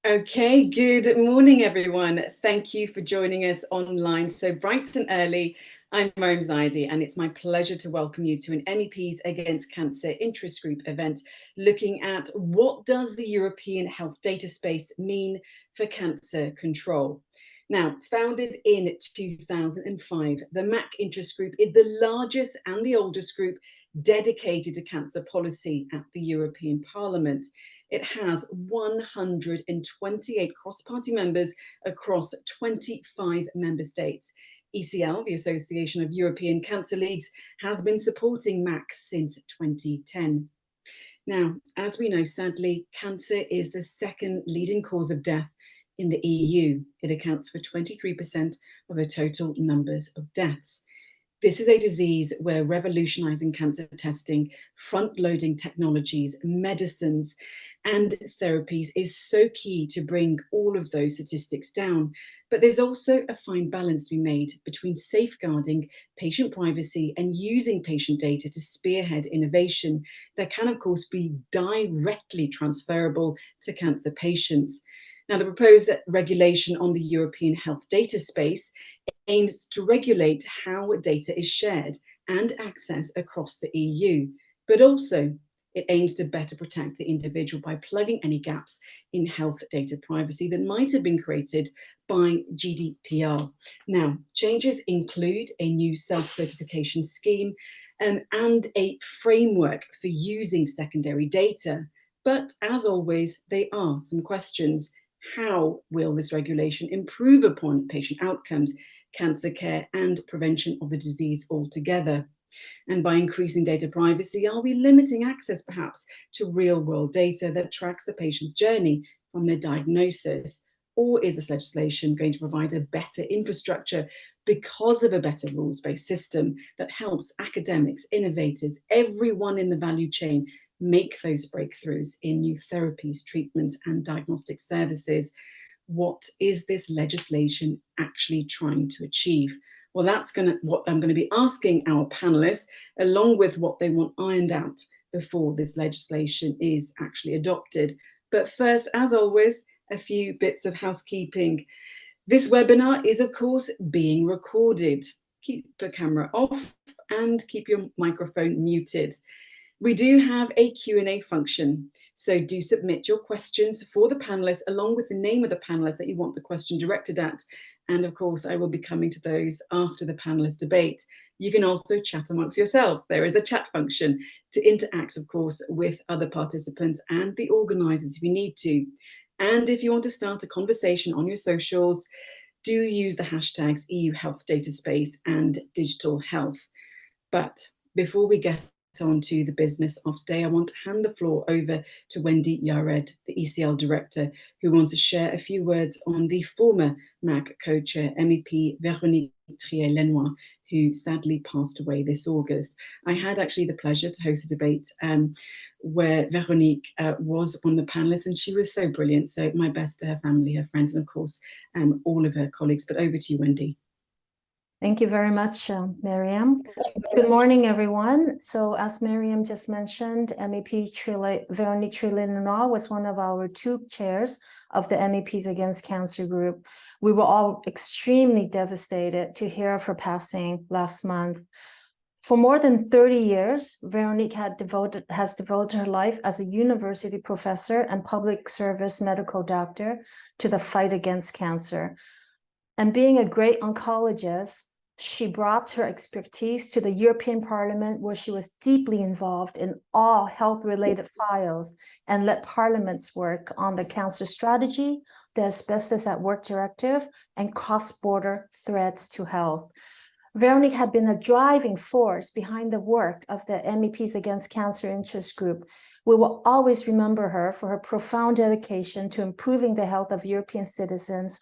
Okay, good morning, everyone. Thank you for joining us online so bright and early. I'm Miriam Zaidi, and it's my pleasure to welcome you to an MEPs Against Cancer interest group event looking at what does the European health data space mean for cancer control. Now, founded in 2005, the MAC interest group is the largest and the oldest group dedicated to cancer policy at the European Parliament. It has 128 cross-party members across 25 member states. ECL, the Association of European Cancer Leagues, has been supporting MAC since 2010. Now, as we know, sadly, cancer is the second leading cause of death in the EU. It accounts for 23% of the total numbers of deaths. This is a disease where revolutionizing cancer testing, front-loading technologies, medicines, and therapies is so key to bring all of those statistics down. But there's also a fine balance to be made between safeguarding patient privacy and using patient data to spearhead innovation that can, of course, be directly transferable to cancer patients. Now, the proposed regulation on the European health data space aims to regulate how data is shared and accessed across the EU, but also it aims to better protect the individual by plugging any gaps in health data privacy that might have been created by GDPR. Now, changes include a new self-certification scheme and a framework for using secondary data. But as always, there are some questions. How will this regulation improve upon patient outcomes, cancer care, and prevention of the disease altogether? And by increasing data privacy, are we limiting access perhaps to real-world data that tracks the patient's journey from their diagnosis? Or is this legislation going to provide a better infrastructure because of a better rules-based system that helps academics, innovators, everyone in the value chain make those breakthroughs in new therapies, treatments, and diagnostic services? What is this legislation actually trying to achieve? Well, that's what I'm going to be asking our panelists, along with what they want ironed out before this legislation is actually adopted. But first, as always, a few bits of housekeeping. This webinar is, of course, being recorded. Keep the camera off and keep your microphone muted. We do have a Q&A function, so do submit your questions for the panelists along with the name of the panelist that you want the question directed at. And of course, I will be coming to those after the panelist debate. You can also chat amongst yourselves. There is a chat function to interact, of course, with other participants and the organisers if you need to. And if you want to start a conversation on your socials, do use the hashtags EU Health Data Space and Digital Health. But before we get on to the business of today, I want to hand the floor over to Wendy Yared, the ECL director, who wants to share a few words on the former MAC co-chair, MEP Véronique Triet-Lenoir, who sadly passed away this August. I had actually the pleasure to host a debate where Véronique was one of the panelists, and she was so brilliant. So my best to her family, her friends, and of course, all of her colleagues. But over to you, Wendy. Thank you very much, Miriam. Good morning, everyone. So as Miriam just mentioned, MEP Véronique Triet-Lenoir was one of our two chairs of the MEPs Against Cancer group. We were all extremely devastated to hear of her passing last month. For more than 30 years, Véronique has devoted her life as a university professor and public service medical doctor to the fight against cancer. And being a great oncologist, she brought her expertise to the European Parliament, where she was deeply involved in all health-related files and led Parliament's work on the cancer strategy, the Asbestos at Work Directive, and cross-border threats to health. Véronique had been a driving force behind the work of the MEPs Against Cancer interest group. We will always remember her for her profound dedication to improving the health of European citizens,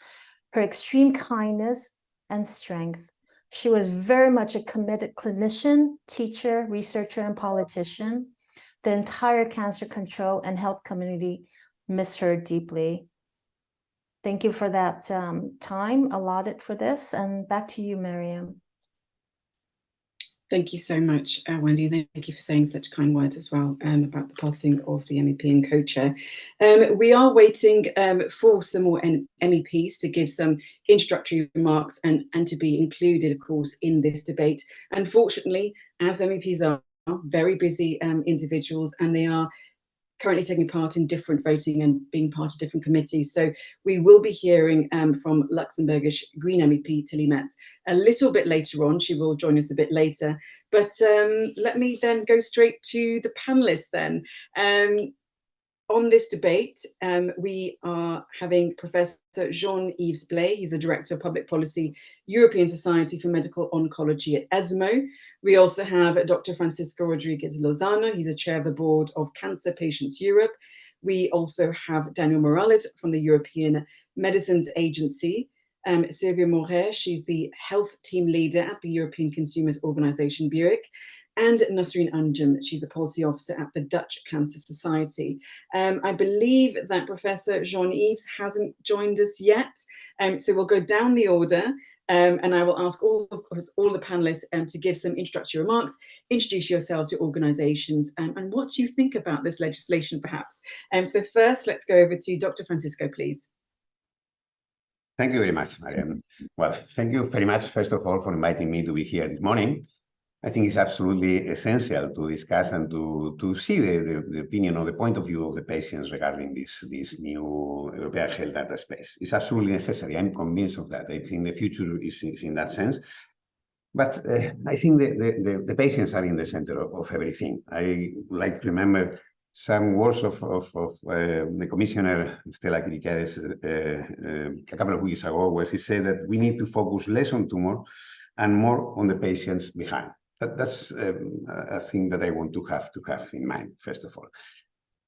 her extreme kindness and strength. She was very much a committed clinician, teacher, researcher, and politician. The entire cancer control and health community miss her deeply. Thank you for that time allotted for this, and back to you, Miriam. Thank you so much, Wendy. Thank you for saying such kind words as well about the passing of the MEP and co-chair. We are waiting for some more MEPs to give some introductory remarks and to be included, of course, in this debate. Unfortunately, as MEPs are very busy individuals, and they are currently taking part in different voting and being part of different committees. So we will be hearing from Luxembourgish Green MEP Tilly Metz a little bit later on. She will join us a bit later. But let me then go straight to the panelists then. On this debate, we are having Professor Jean-Yves Blay. He's the Director of Public Policy, European Society for Medical Oncology at ESMO. We also have Dr. Francisco Rodriguez Lozano. He's the Chair of the Board of Cancer Patients Europe. We also have Daniel Morales from the European Medicines Agency. Sylvia Moret, she's the Health Team Leader at the European Consumers Organisation, BUIC. And Nasreen Anjem, she's a policy officer at the Dutch Cancer Society. I believe that Professor Jean-Yves hasn't joined us yet, so we'll go down the order, and I will ask all the panelists to give some introductory remarks, introduce yourselves, your organisations, and what you think about this legislation, perhaps. So first, let's go over to Dr. Francisco, please. Thank you very much, Mariam. Well, thank you very much, first of all, for inviting me to be here this morning. I think it's absolutely essential to discuss and to see the opinion or the point of view of the patients regarding this new European health data space. It's absolutely necessary. I'm convinced of that. I think the future is in that sense. But I think the patients are in the center of everything. I would like to remember some words of the Commissioner Stella Kyriakides a couple of weeks ago, where she said that we need to focus less on tumor and more on the patients behind. That's a thing that I want to have in mind, first of all.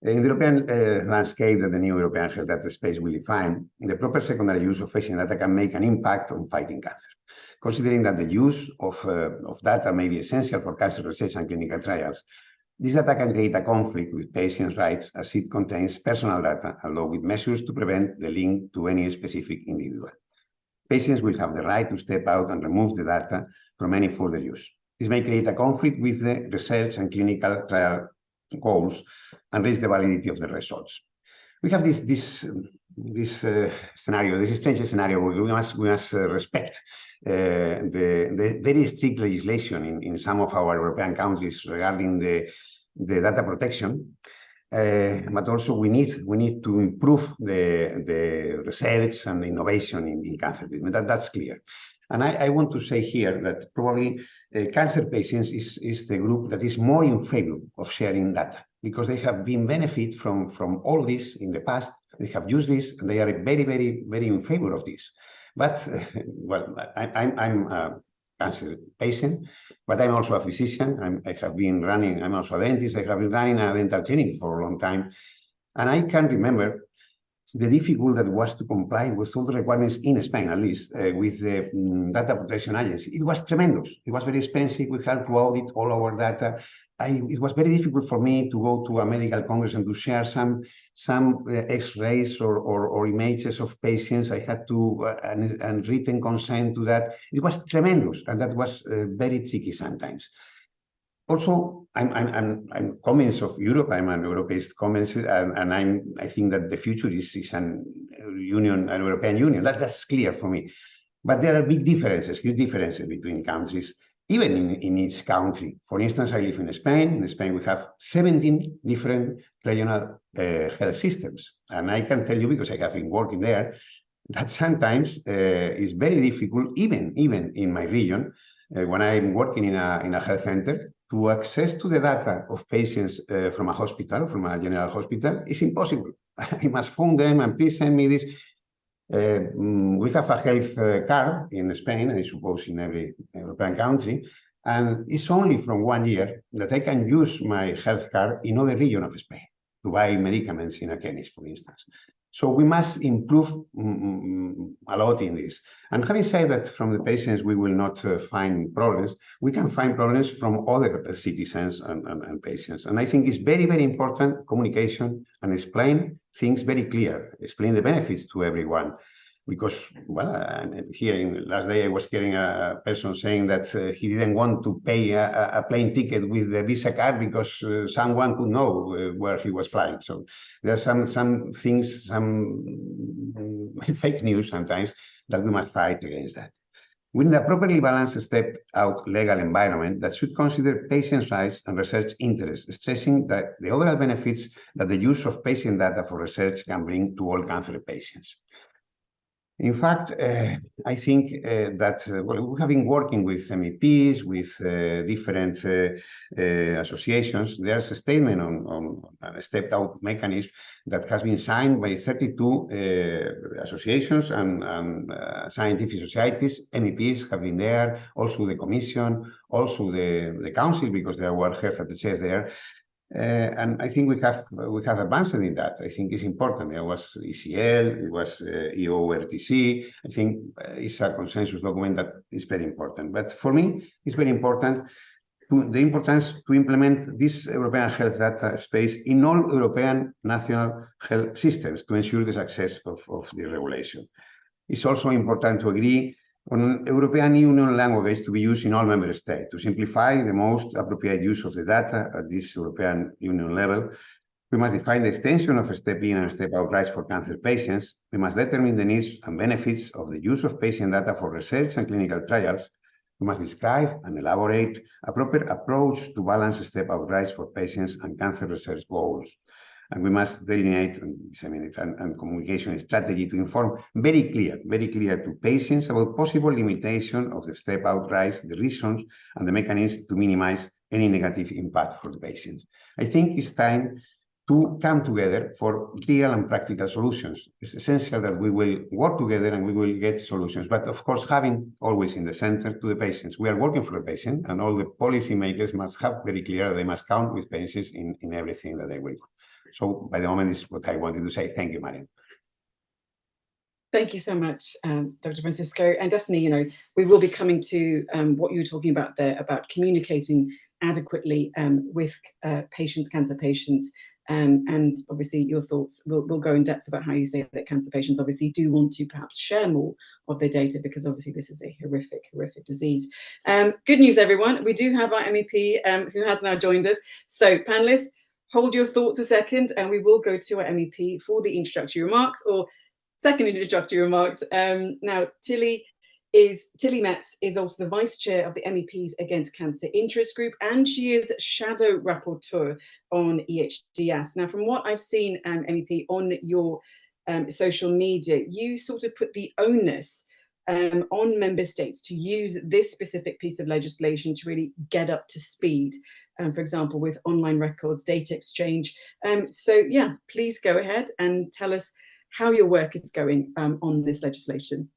In the European landscape that the new European health data space will define, the proper secondary use of patient data can make an impact on fighting cancer. Considering that the use of data may be essential for cancer research and clinical trials, this data can create a conflict with patients' rights as it contains personal data, along with measures to prevent the link to any specific individual. Patients will have the right to step out and remove the data from any further use. This may create a conflict with the research and clinical trial goals and raise the validity of the results. We have this scenario, this strange scenario where we must respect the very strict legislation in some of our European countries regarding the data protection. But also we need to improve the research and the innovation in cancer treatment. That's clear. And I want to say here that probably cancer patients is the group that is more in favor of sharing data, because they have been benefit from all this in the past. They have used this, and they are very, very, very in favor of this. But well, I'm a cancer patient, but I'm also a physician. I'm also a dentist. I have been running a dental clinic for a long time, and I can remember the difficulty that was to comply with all the requirements in Spain, at least, with the data protection agency. It was tremendous. It was very expensive. We had to audit all our data. It was very difficult for me to go to a medical congress and to share some X-rays or images of patients. I had to and written consent to that. It was tremendous, and that was very tricky sometimes. Also, I'm convinced of Europe. I'm an Europeist convinced, and I think that the future is an European Union. That's clear for me. But there are big differences, huge differences between countries, even in each country. For instance, I live in Spain. In Spain, we have 17 different regional health systems, and I can tell you, because I have been working there, that sometimes it's very difficult, even in my region, when I'm working in a health center, to access to the data of patients from a hospital, from a general hospital, is impossible. I must phone them and please send me this. We have a health card in Spain, and I suppose in every European country, and it's only from 1 year that I can use my health card in other region of Spain to buy medicaments in a chemist, for instance. So we must improve a lot in this. And having said that, from the patients, we will not find problems. We can find problems from other citizens and patients. And I think it's very, very important communication and explain things very clear, explain the benefits to everyone. because, well, last day I was hearing a person saying that he didn't want to pay a plane ticket with the Visa card because someone could know where he was flying. So there are some things, some fake news sometimes, that we must fight against that. We need a properly balanced step-out legal environment that should consider patients' rights and research interests, stressing that the overall benefits that the use of patient data for research can bring to all cancer patients. In fact, I think that well, we have been working with MEPs, with different associations. There's a statement on a stepped-out mechanism that has been signed by 32 associations and scientific societies. MEPs have been there, also the Commission, also the Council, because there were health attaches there. And I think we have advanced in that. I think it's important. It was ECL, it was EORTC. I think it's a consensus document that is very important. But for me, it's very important the importance to implement this European health data space in all European national health systems to ensure the success of the regulation. It's also important to agree on European Union language to be used in all member states to simplify the most appropriate use of the data at this European Union level. We must define the extension of step-in and step-out rights for cancer patients. We must determine the needs and benefits of the use of patient data for research and clinical trials. We must describe and elaborate a proper approach to balance step-out rights for patients and cancer research goals. And we must delineate and disseminate and communication strategy to inform very clear to patients about possible limitation of the step-out rights, the reasons and the mechanisms to minimize any negative impact for the patients. I think it's time to come together for real and practical solutions. It's essential that we will work together and we will get solutions, but of course, having always in the center to the patients. We are working for the patient, and all the policymakers must have very clear that they must count with patients in everything that they will do. So by the moment, this is what I wanted to say. Thank you, Mariam. Thank you so much, Dr. Francisco. And definitely, we will be coming to what you were talking about there, about communicating adequately with patients, cancer patients. And obviously your thoughts will go in depth about how you say that cancer patients obviously do want to perhaps share more of their data, because obviously this is a horrific disease. Good news, everyone. We do have our MEP who has now joined us. So panelists, hold your thoughts a second, and we will go to our MEP for the introductory remarks, or second introductory remarks. Now, Tilly Metz is also the Vice Chair of the MEPs Against Cancer Interest Group, and she is Shadow Rapporteur on EHDS. Now, from what I've seen, MEP, on your social media, you sort of put the onus on member states to use this specific piece of legislation to really get up to speed. For example, with online records, data exchange. So yeah, please go ahead and tell us how your work is going on this legislation.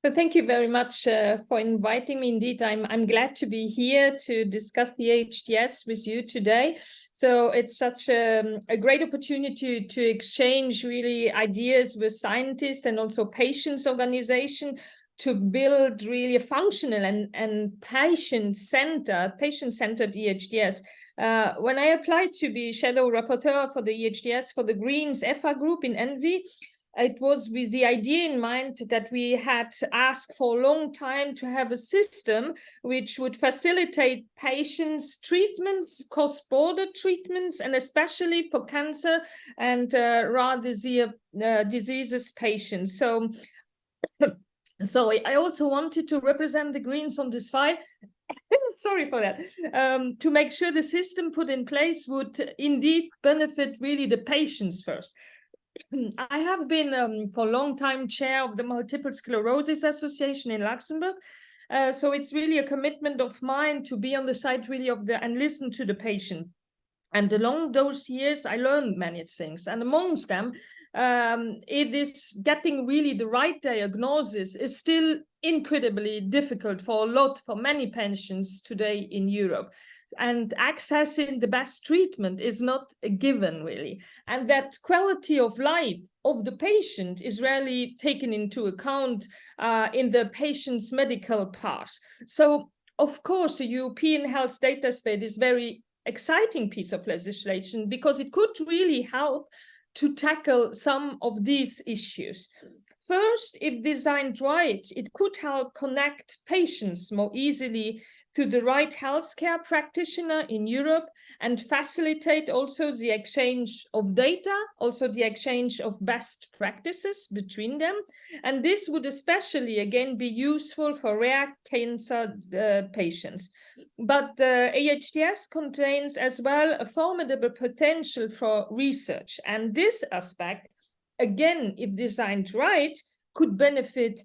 So thank you very much for inviting me. Indeed, I'm glad to be here to discuss the EHDS with you today. So it's such a great opportunity to exchange really ideas with scientists and also patients organization to build really a functional and patient-centered EHDS. When I applied to be Shadow Rapporteur for the EHDS for the Greens EFA group in ENVI, it was with the idea in mind that we had asked for a long time to have a system which would facilitate patients' treatments, cross-border treatments, and especially for cancer and rare diseases patients. So I also wanted to represent the Greens on this file. Sorry for that. To make sure the system put in place would indeed benefit really the patients first. I have been for a long time chair of the Multiple Sclerosis Association in Luxembourg. So it's really a commitment of mine to be on the side really of and listen to the patient. And along those years, I learned many things. And amongst them, it is getting really the right diagnosis is still incredibly difficult for many patients today in Europe. And accessing the best treatment is not a given, really. And that quality of life of the patient is rarely taken into account in the patient's medical path. So, of course, the European Health Data Space is very exciting piece of legislation because it could really help to tackle some of these issues. First, if designed right, it could help connect patients more easily to the right healthcare practitioner in Europe and facilitate also the exchange of data, also the exchange of best practices between them. And this would especially, again, be useful for rare cancer patients. But EHDS contains as well a formidable potential for research. And this aspect, again, if designed right, could benefit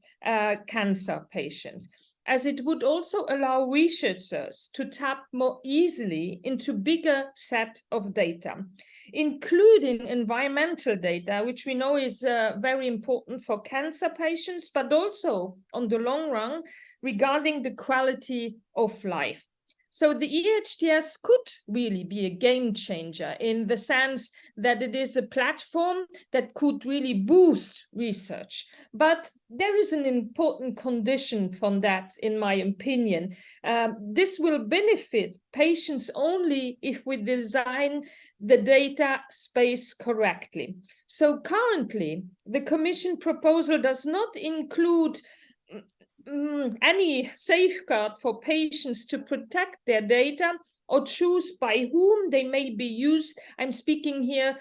cancer patients, as it would also allow researchers to tap more easily into bigger set of data, including environmental data, which we know is very important for cancer patients, but also on the long run regarding the quality of life. So the EHDS could really be a game changer in the sense that it is a platform that could really boost research. But there is an important condition from that, in my opinion. This will benefit patients only if we design the data space correctly. So currently, the Commission proposal does not include any safeguard for patients to protect their data or choose by whom they may be used. I'm speaking here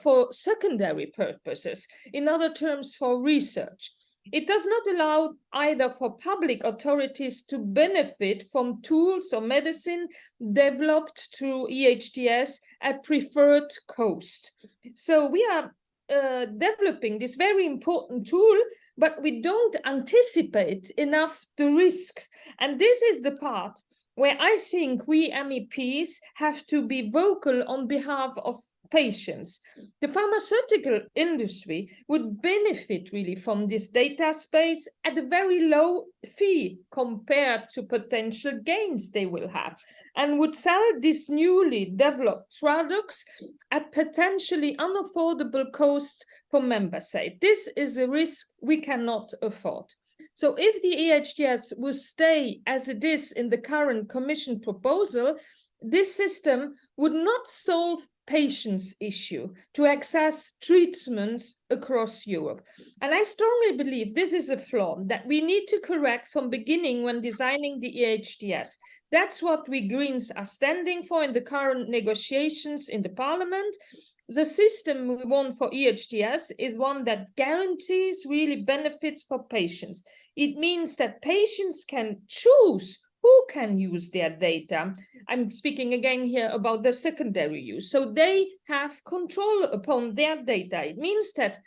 for secondary purposes, in other terms, for research. It does not allow either for public authorities to benefit from tools or medicine developed through EHDS at preferred cost. So we are developing this very important tool, but we don't anticipate enough the risks. And this is the part where I think we MEPs have to be vocal on behalf of patients. The pharmaceutical industry would benefit really from this data space at a very low fee compared to potential gains they will have, and would sell these newly developed products at potentially unaffordable cost for member states. This is a risk we cannot afford. So if the EHDS will stay as it is in the current Commission proposal, this system would not solve patients' issue to access treatments across Europe. And I strongly believe this is a flaw that we need to correct from beginning when designing the EHDS. That's what we Greens are standing for in the current negotiations in the Parliament. The system we want for EHDS is one that guarantees really benefits for patients. It means that patients can choose who can use their data. I'm speaking again here about the secondary use. So they have control upon their data. It means that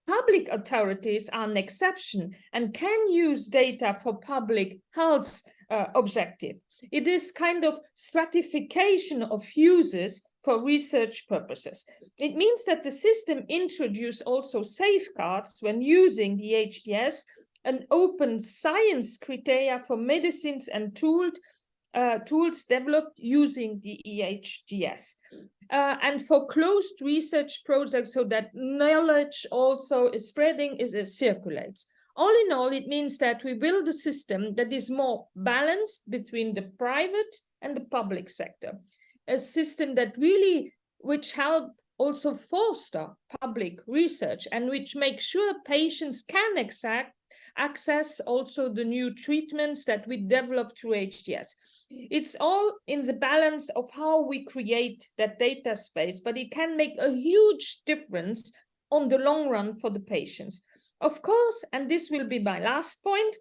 public authorities are an exception and can use data for public health objective. It is kind of stratification of uses for research purposes. It means that the system introduces also safeguards when using the EHDS, an open science criteria for medicines and tools developed using the EHDS. And for closed research projects, so that knowledge also is spreading, circulates. All in all, it means that we build a system that is more balanced between the private and the public sector. A system that really, which help also foster public research and which makes sure patients can access also the new treatments that we develop through EHDS. It's all in the balance of how we create that data space, but it can make a huge difference on the long run for the patients. Of course, and this will be my last point,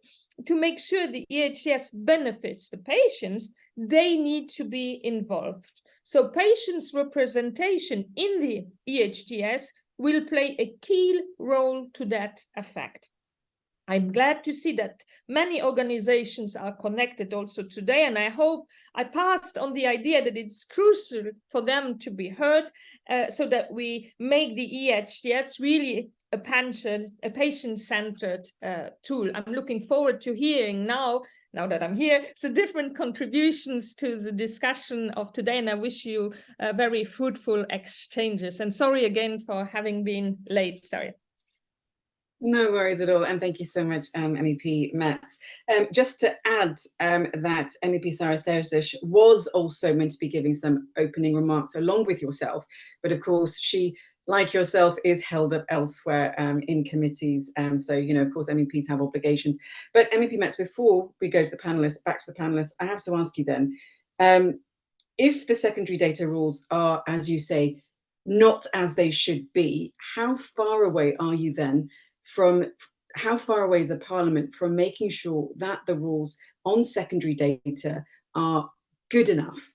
to make sure the EHDS benefits the patients, they need to be involved. So patients' representation in the EHDS will play a key role to that effect. I'm glad to see that many organizations are connected also today, and I hope I passed on the idea that it's crucial for them to be heard so that we make the EHDS really a patient-centered tool. I'm looking forward to hearing now that I'm here, so different contributions to the discussion of today, and I wish you very fruitful exchanges. And sorry again for having been late, sorry. No worries at all, and thank you so much, MEP Metz. Just to add that MEP Sarah Sersic was also meant to be giving some opening remarks along with yourself, but of course she like yourself, is held up elsewhere in committees. And so, you know, of course, MEPs have obligations. But MEP Metz, before we go to the panelists, back to the panelists, I have to ask you then, if the secondary data rules are, as you say, not as they should be, how far away are you then from, how far away is the Parliament from making sure that the rules on secondary data are good enough?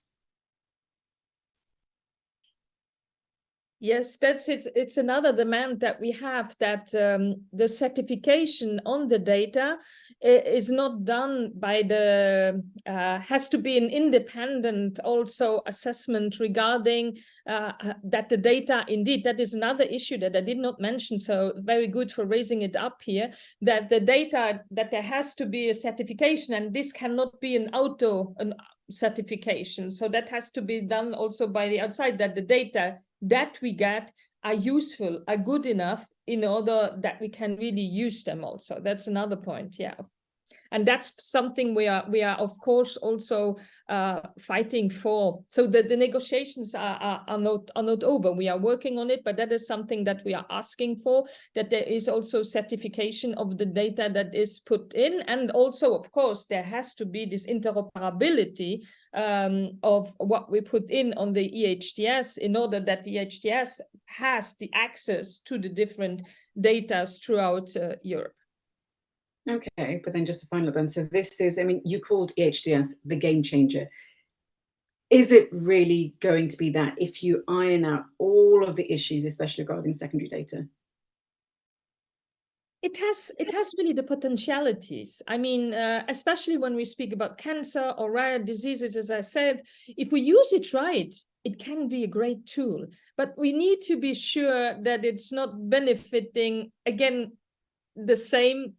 Yes, it's another demand that we have, that the certification on the data is not done by the, has to be an independent also assessment regarding that the data, indeed, that is another issue that I did not mention, so very good for raising it up here, that the data, that there has to be a certification, and this cannot be an certification. So that has to be done also by the outside, that the data that we get are useful, are good enough in order that we can really use them also. That's another point, yeah. And that's something we are of course also fighting for. So the negotiations are not over. We are working on it, but that is something that we are asking for, that there is also certification of the data that is put in. And also, of course, there has to be this interoperability of what we put in on the EHDS, in order that the EHDS has the access to the different data throughout Europe. Okay, but then just a final then. So this is, I mean, you called EHDS the game changer. Is it really going to be that if you iron out all of the issues, especially regarding secondary data? It has really the potentialities. I mean, especially when we speak about cancer or rare diseases, as I said, if we use it right, it can be a great tool. But we need to be sure that it's not benefiting, again, the same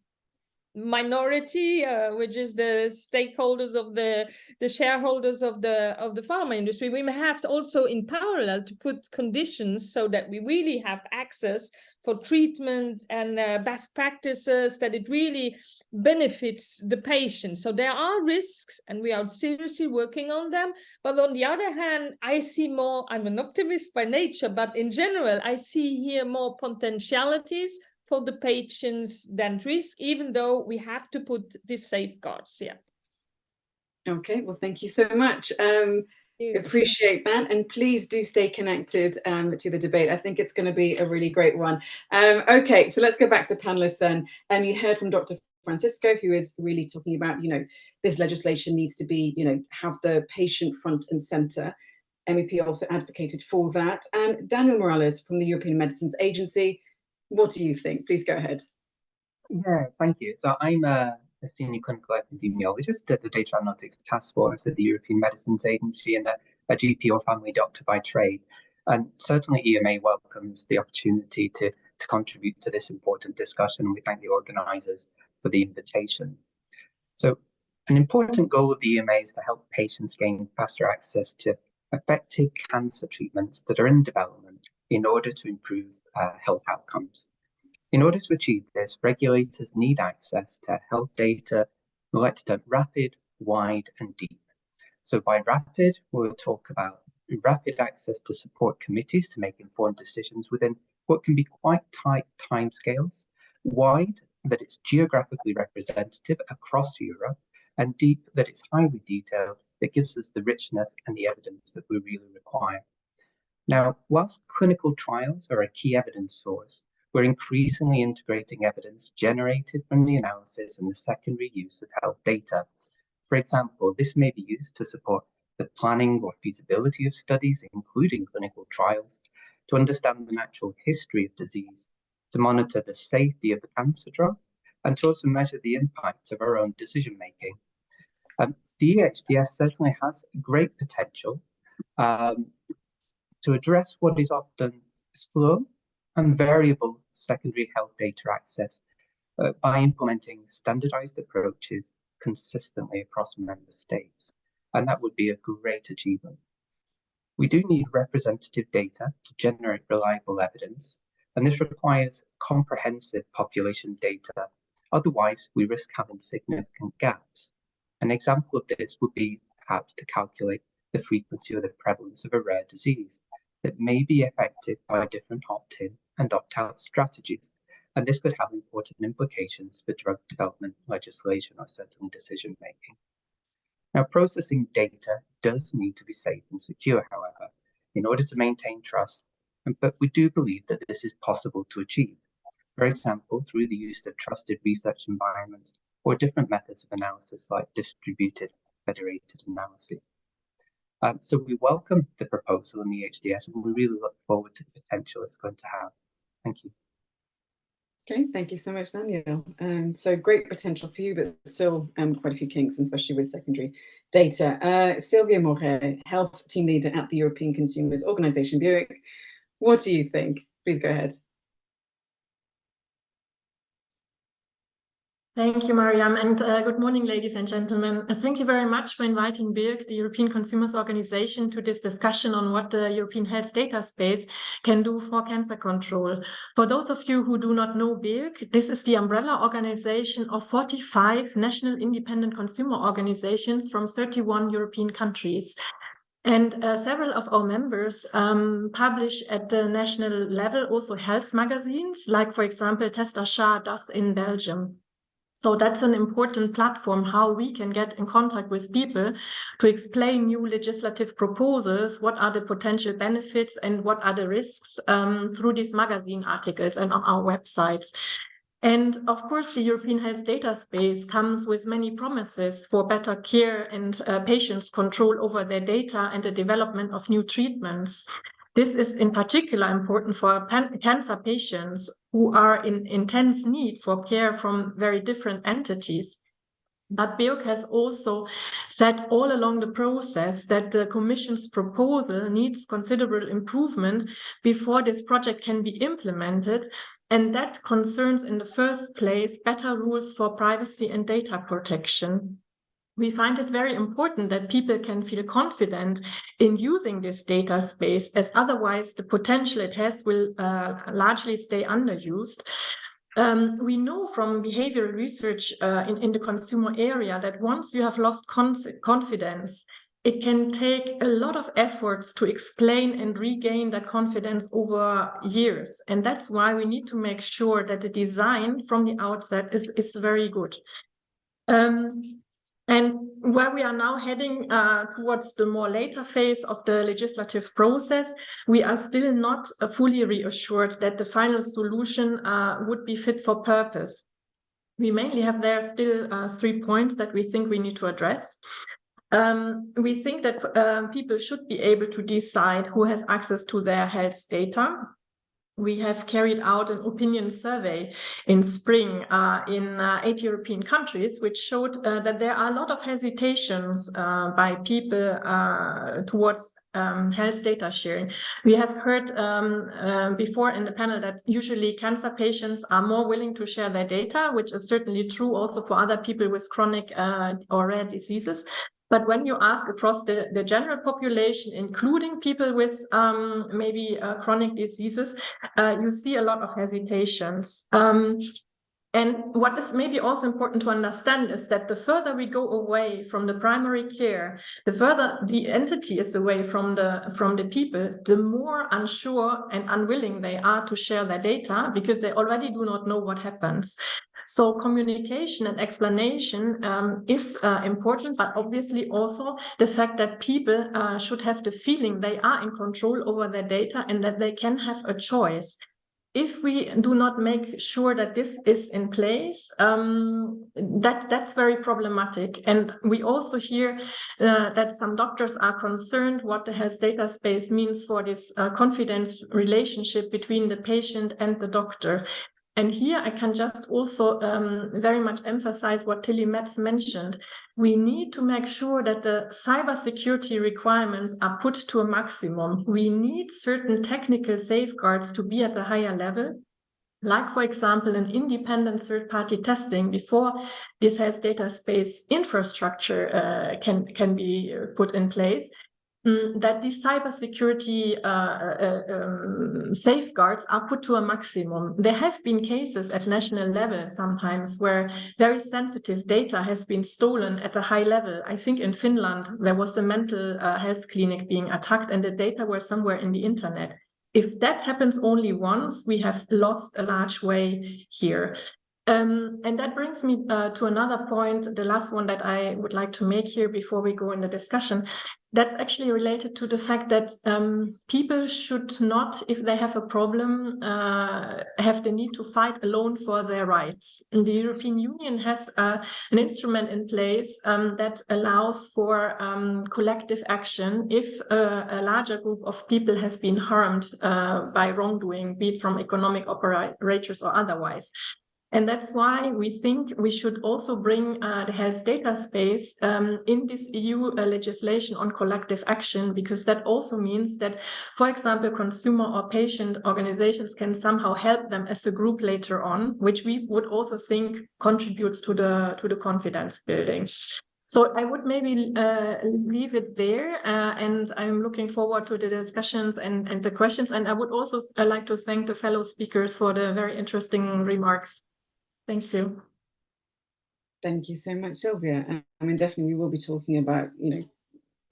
minority, which is the stakeholders of the shareholders of the pharma industry. We may have to also in parallel to put conditions so that we really have access for treatment and best practices, that it really benefits the patient. So there are risks and we are seriously working on them. But on the other hand, I see more, I'm an optimist by nature, but in general, I see here more potentialities for the patients than risk, even though we have to put these safeguards. Yeah. Okay, well, thank you so much. Appreciate that, and please do stay connected to the debate. I think it's going to be a really great one. Okay, so let's go back to the panelists then. You heard from Dr. Francisco, who is really talking about, you know, this legislation needs to be, you know, have the patient front and center. MEP also advocated for that. Daniel Morales from the European Medicines Agency, what do you think? Please go ahead. Yeah, thank you. So I'm a senior clinical epidemiologist at the Data Analytics Task Force at the European Medicines Agency, and a GP or family doctor by trade. And certainly EMA welcomes the opportunity to contribute to this important discussion, and we thank the organisers for the invitation. So an important goal of the EMA is to help patients gain faster access to effective cancer treatments that are in development in order to improve health outcomes. In order to achieve this, regulators need access to health data, let's done rapid, wide, and deep. So by rapid, we'll talk about rapid access to support committees to make informed decisions within what can be quite tight timescales, wide, that it's geographically representative across Europe, and deep, that it's highly detailed, that gives us the richness and the evidence that we really require. Now, whilst clinical trials are a key evidence source, we're increasingly integrating evidence generated from the analysis and the secondary use of health data. For example, this may be used to support the planning or feasibility of studies, including clinical trials, to understand the natural history of disease, to monitor the safety of the cancer drug, and to also measure the impact of our own decision-making. The EHDS certainly has great potential to address what is often slow and variable secondary health data access by implementing standardized approaches consistently across member states. And that would be a great achievement. We do need representative data to generate reliable evidence, and this requires comprehensive population data. Otherwise, we risk having significant gaps. An example of this would be perhaps to calculate the frequency or the prevalence of a rare disease. that may be affected by different opt-in and opt-out strategies, and this could have important implications for drug development legislation or certainly decision-making. Now, processing data does need to be safe and secure, however, in order to maintain trust, but we do believe that this is possible to achieve, for example, through the use of trusted research environments or different methods of analysis like distributed federated analysis. So we welcome the proposal in the EHDS, and we really look forward to the potential it's going to have. Thank you. Okay, thank you so much, Daniel. So great potential for you, but still quite a few kinks, especially with secondary data. Sylvia Moret, Health Team Leader at the European Consumers Organisation, BEUC. What do you think? Please go ahead. Thank you, Mariam, and good morning, ladies and gentlemen. Thank you very much for inviting BEUC, the European Consumers Organization, to this discussion on what the European Health Data Space can do for cancer control. For those of you who do not know BEUC, this is the umbrella organization of 45 national independent consumer organizations from 31 European countries. And several of our members publish at the national level also health magazines, like, for example, Test Achat does in Belgium. So that's an important platform, how we can get in contact with people to explain new legislative proposals, what are the potential benefits and what are the risks through these magazine articles and on our websites. And of course, the European Health Data Space comes with many promises for better care and patients' control over their data and the development of new treatments. This is in particular important for cancer patients who are in intense need for care from very different entities. But BEUC has also said all along the process that the Commission's proposal needs considerable improvement before this project can be implemented, and that concerns in the first place better rules for privacy and data protection. We find it very important that people can feel confident in using this data space, as otherwise the potential it has will largely stay underused. We know from behavioral research in the consumer area that once you have lost confidence, it can take a lot of efforts to explain and regain that confidence over years. And that's why we need to make sure that the design from the outset is very good. And where we are now heading towards the more later phase of the legislative process, we are still not fully reassured that the final solution would be fit for purpose. We mainly have there still 3 points that we think we need to address. We think that people should be able to decide who has access to their health data. We have carried out an opinion survey in spring in 8 European countries, which showed that there are a lot of hesitations by people towards health data sharing. We have heard before in the panel that usually cancer patients are more willing to share their data, which is certainly true also for other people with chronic or rare diseases. But when you ask across the general population, including people with maybe chronic diseases, you see a lot of hesitations. And what is maybe also important to understand is that the further we go away from the primary care, the further the entity is away from the people, the more unsure and unwilling they are to share their data because they already do not know what happens. So communication and explanation is important, but obviously also the fact that people should have the feeling they are in control over their data and that they can have a choice. If we do not make sure that this is in place, that's very problematic. And we also hear that some doctors are concerned what the health data space means for this confidence relationship between the patient and the doctor. And here I can just also very much emphasize what Tilly Metz mentioned. We need to make sure that the cybersecurity requirements are put to a maximum. We need certain technical safeguards to be at a higher level, like, for example, an independent third-party testing before this health data space infrastructure can be put in place. that these cybersecurity safeguards are put to a maximum. There have been cases at national level sometimes where very sensitive data has been stolen at a high level. I think in Finland, there was a mental health clinic being attacked and the data were somewhere in the internet. If that happens only once, we have lost a large way here. And that brings me to another point, the last one that I would like to make here before we go in the discussion. That's actually related to the fact that people should not, if they have a problem, have the need to fight alone for their rights. And the European Union has an instrument in place that allows for collective action if a larger group of people has been harmed by wrongdoing, be it from economic operators or otherwise. And that's why we think we should also bring the health data space in this EU legislation on collective action, because that also means that, for example, consumer or patient organizations can somehow help them as a group later on, which we would also think contributes to the confidence building. So I would maybe leave it there, and I'm looking forward to the discussions and the questions. And I would also like to thank the fellow speakers for the very interesting remarks. Thank you. Thank you so much, Sylvia. I mean, definitely we will be talking about,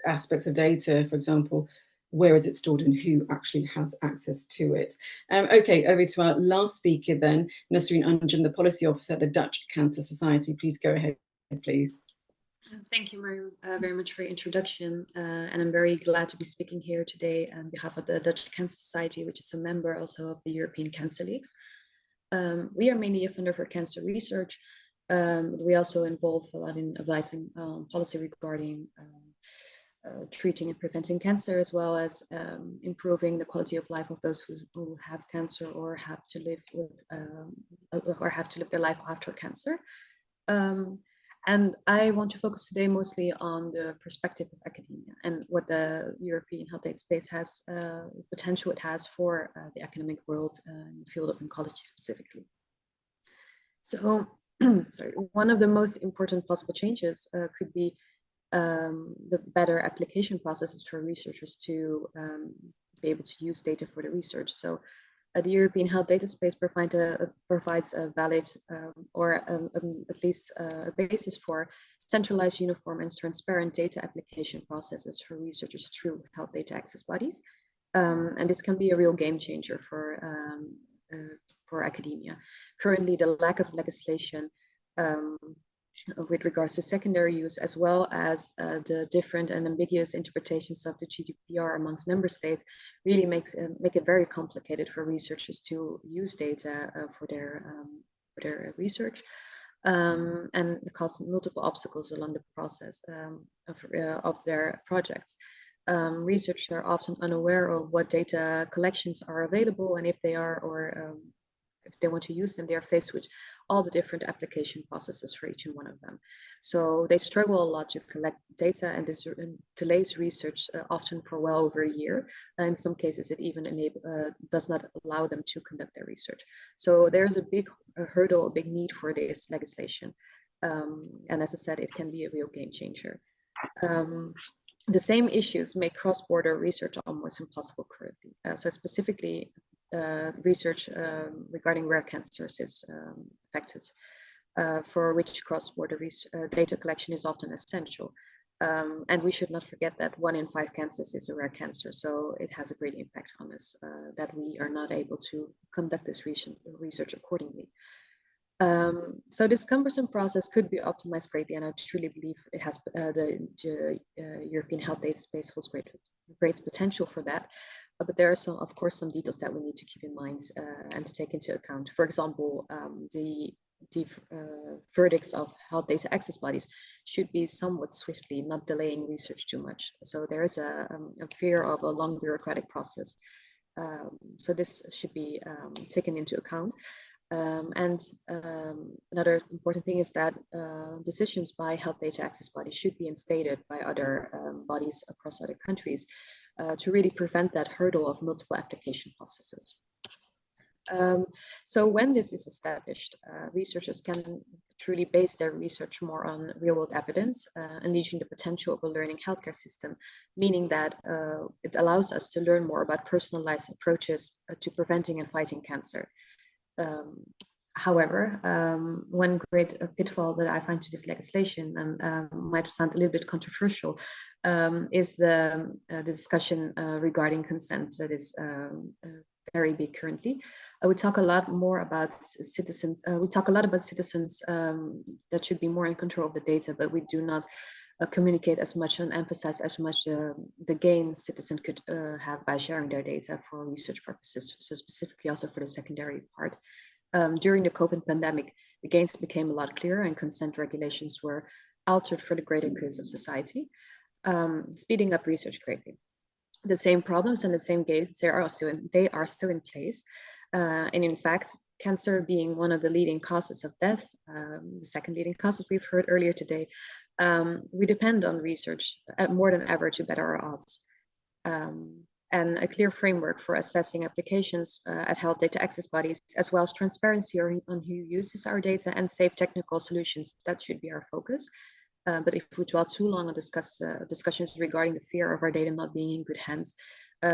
aspects of data, for example, where is it stored and who actually has access to it. Okay, over to our last speaker then, Nasreen Anjum, the Policy Officer at the Dutch Cancer Society. Please go ahead, please. Thank you very much for your introduction. And I'm very glad to be speaking here today on behalf of the Dutch Cancer Society, which is a member also of the European Cancer Leagues. We are mainly a funder for cancer research. We also involve a lot in advising policy regarding treating and preventing cancer, as well as improving the quality of life of those who have cancer or have to live with their life after cancer. And I want to focus today mostly on the perspective of academia and what the European health data space has, the potential it has for the academic world in the field of oncology specifically. So, sorry, one of the most important possible changes could be the better application processes for researchers to be able to use data for the research. So the European health data space provides a valid or at least a basis for centralized, uniform and transparent data application processes for researchers through health data access bodies. And this can be a real game changer for academia. Currently, the lack of legislation with regards to secondary use, as well as the different and ambiguous interpretations of the GDPR amongst member states, really make it very complicated for researchers to use data for their research, and cause multiple obstacles along the process of their projects. Researchers are often unaware of what data collections are available, and if they are, or if they want to use them, they are faced with all the different application processes for each and one of them. So they struggle a lot to collect data, and this delays research often for well over a year. And in some cases, it even does not allow them to conduct their research. So there's a big hurdle, a big need for this legislation. And as I said, it can be a real game changer. The same issues make cross-border research almost impossible currently. So specifically, research regarding rare cancers is affected, for which cross-border data collection is often essential. And we should not forget that 1 in 5 cancers is a rare cancer, so it has a great impact on us that we are not able to conduct this research accordingly. So this cumbersome process could be optimized greatly, and I truly believe it has the European health data space holds great potential for that. But there are of course, some details that we need to keep in mind and to take into account. For example, the verdicts of health data access bodies should be somewhat swiftly, not delaying research too much. So there is a fear of a long bureaucratic process. So this should be taken into account. Another important thing is that decisions by health data access bodies should be instated by other bodies across other countries to really prevent that hurdle of multiple application processes. So when this is established, researchers can truly base their research more on real-world evidence, unleashing the potential of a learning healthcare system, meaning that it allows us to learn more about personalized approaches to preventing and fighting cancer. However, one great pitfall that I find to this legislation, and might sound a little bit controversial, is the discussion regarding consent that is very big currently. We talk a lot more about citizens. We talk a lot about citizens that should be more in control of the data, but we do not communicate as much and emphasize as much the gains citizens could have by sharing their data for research purposes. So specifically also for the secondary part. During the COVID pandemic, the gains became a lot clearer and consent regulations were altered for the greater goods of society, speeding up research greatly. The same problems and the same gains, they are still in place. And in fact, cancer being one of the leading causes of death, the second leading cause that we've heard earlier today, we depend on research more than ever to better our odds. And a clear framework for assessing applications at health data access bodies, as well as transparency on who uses our data and safe technical solutions. That should be our focus. But if we dwell too long on discussions regarding the fear of our data not being in good hands,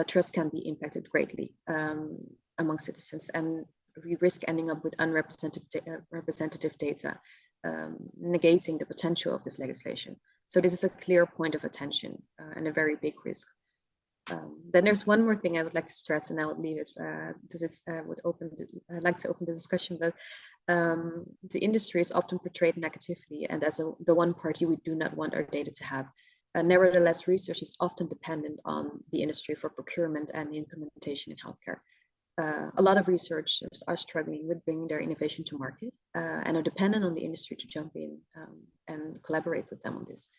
trust can be impacted greatly among citizens, and we risk ending up with unrepresentative data, negating the potential of this legislation. So this is a clear point of attention and a very big risk. Then there's one more thing I would like to stress, and I would leave it to this. I'd like to open the discussion, but the industry is often portrayed negatively, and as the one party we do not want our data to have. Nevertheless, research is often dependent on the industry for procurement and implementation in healthcare. A lot of researchers are struggling with bringing their innovation to market and are dependent on the industry to jump in and collaborate with them on this.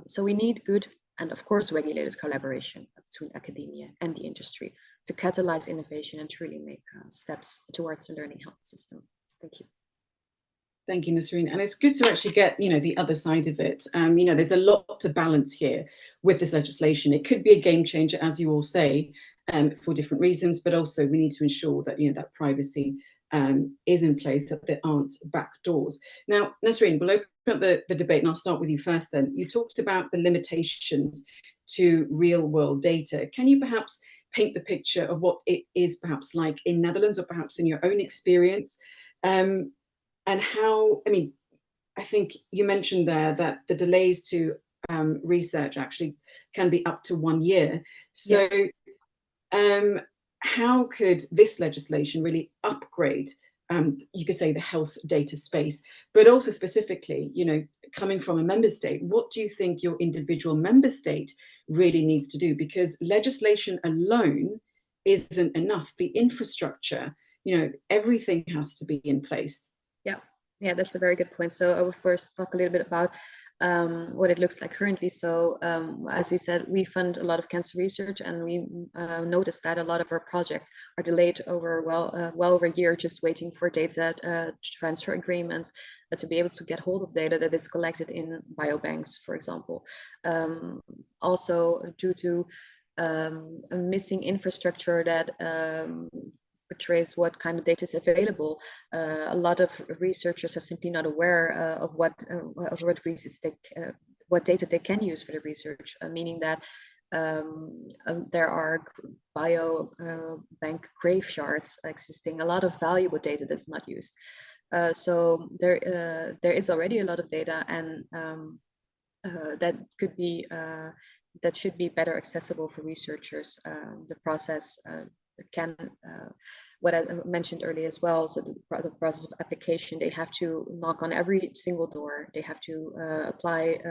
So we need good and of course regulated collaboration between academia and the industry to catalyze innovation and truly make steps towards the learning health system. Thank you. Thank you, Nasreen. And it's good to actually get, the other side of it. There's a lot to balance here with this legislation. It could be a game changer, as you all say, for different reasons, but also we need to ensure that, that privacy is in place, that there aren't back doors. Now, Nasreen, we'll open up the debate, and I'll start with you first then. You talked about the limitations to real world data. Can you perhaps paint the picture of what it is perhaps like in Netherlands, or perhaps in your own experience? And how, I think you mentioned there that the delays to research actually can be up to 1 year. So how could this legislation really upgrade, you could say, the health data space, but also specifically, coming from a member state, what do you think your individual member state really needs to do? Because legislation alone isn't enough. The infrastructure, everything has to be in place. Yeah, that's a very good point. So I will first talk a little bit about what it looks like currently. So as we said, we fund a lot of cancer research, and we noticed that a lot of our projects are delayed over well over a year, just waiting for data transfer agreements to be able to get hold of data that is collected in biobanks, for example. Also due to a missing infrastructure that portrays what kind of data is available. A lot of researchers are simply not aware of what data they can use for the research, meaning that there are biobank graveyards existing, a lot of valuable data that's not used. So there is already a lot of data, and that should be better accessible for researchers. The process can, what I mentioned earlier as well, so the process of application, they have to knock on every single door, they have to apply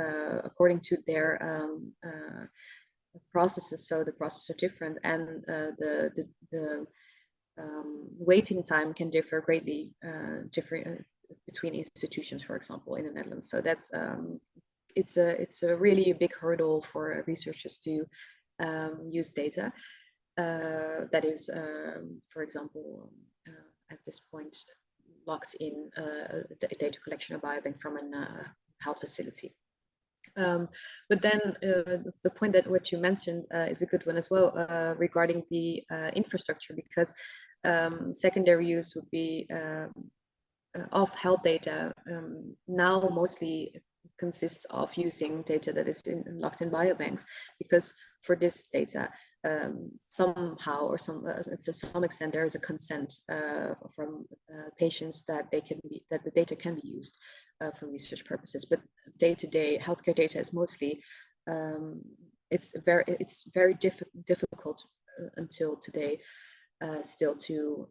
according to their processes, so the processes are different, and the waiting time can differ greatly between institutions, for example, in the Netherlands. So that's it's a really a big hurdle for researchers to use data that is, for example, at this point locked in data collection or biobank from a health facility. But then the point that what you mentioned is a good one as well, regarding the infrastructure, because secondary use would be of health data now mostly consists of using data that is locked in biobanks, because for this data, somehow or to some extent there is a consent from patients that the data can be used for research purposes. But day-to-day healthcare data is mostly it's very difficult until today still to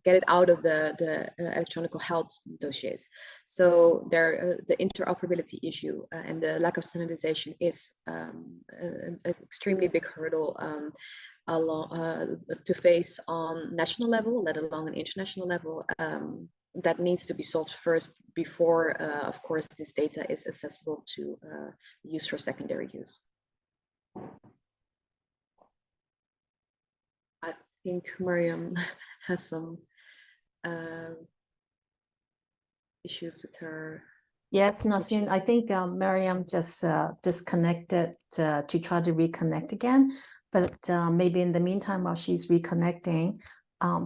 get it out of the electronic health dossiers. So the interoperability issue and the lack of standardization is an extremely big hurdle to face on national level, let alone an international level. That needs to be solved first before, of course, this data is accessible to use for secondary use. I think Mariam has some issues with her. Yes, Nasrin, I think Mariam just disconnected to try to reconnect again, but maybe in the meantime, while she's reconnecting,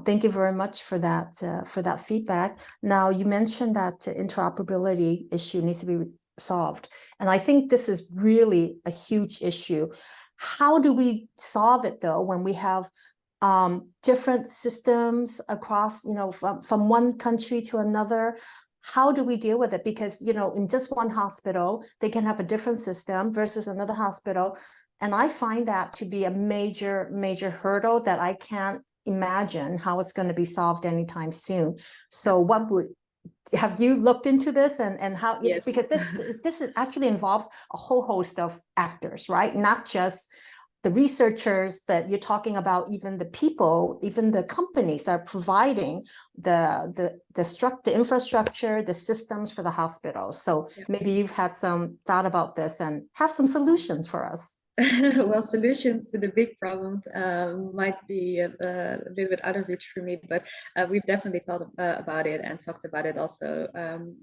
thank you very much for that feedback. Now, you mentioned that interoperability issue needs to be solved, and I think this is really a huge issue. How do we solve it though when we have different systems across, from one country to another? How do we deal with it? Because, in just one hospital, they can have a different system versus another hospital. And I find that to be a major, major hurdle that I can't imagine how it's going to be solved anytime soon. So have you looked into this and how, yes. Because this is actually involves a whole host of actors, right? Not just the researchers, but you're talking about even the people, even the companies that are providing the infrastructure, the systems for the hospitals. So maybe you've had some thought about this and have some solutions for us. Well, solutions to the big problems might be a little bit out of reach for me, but we've definitely thought about it and talked about it also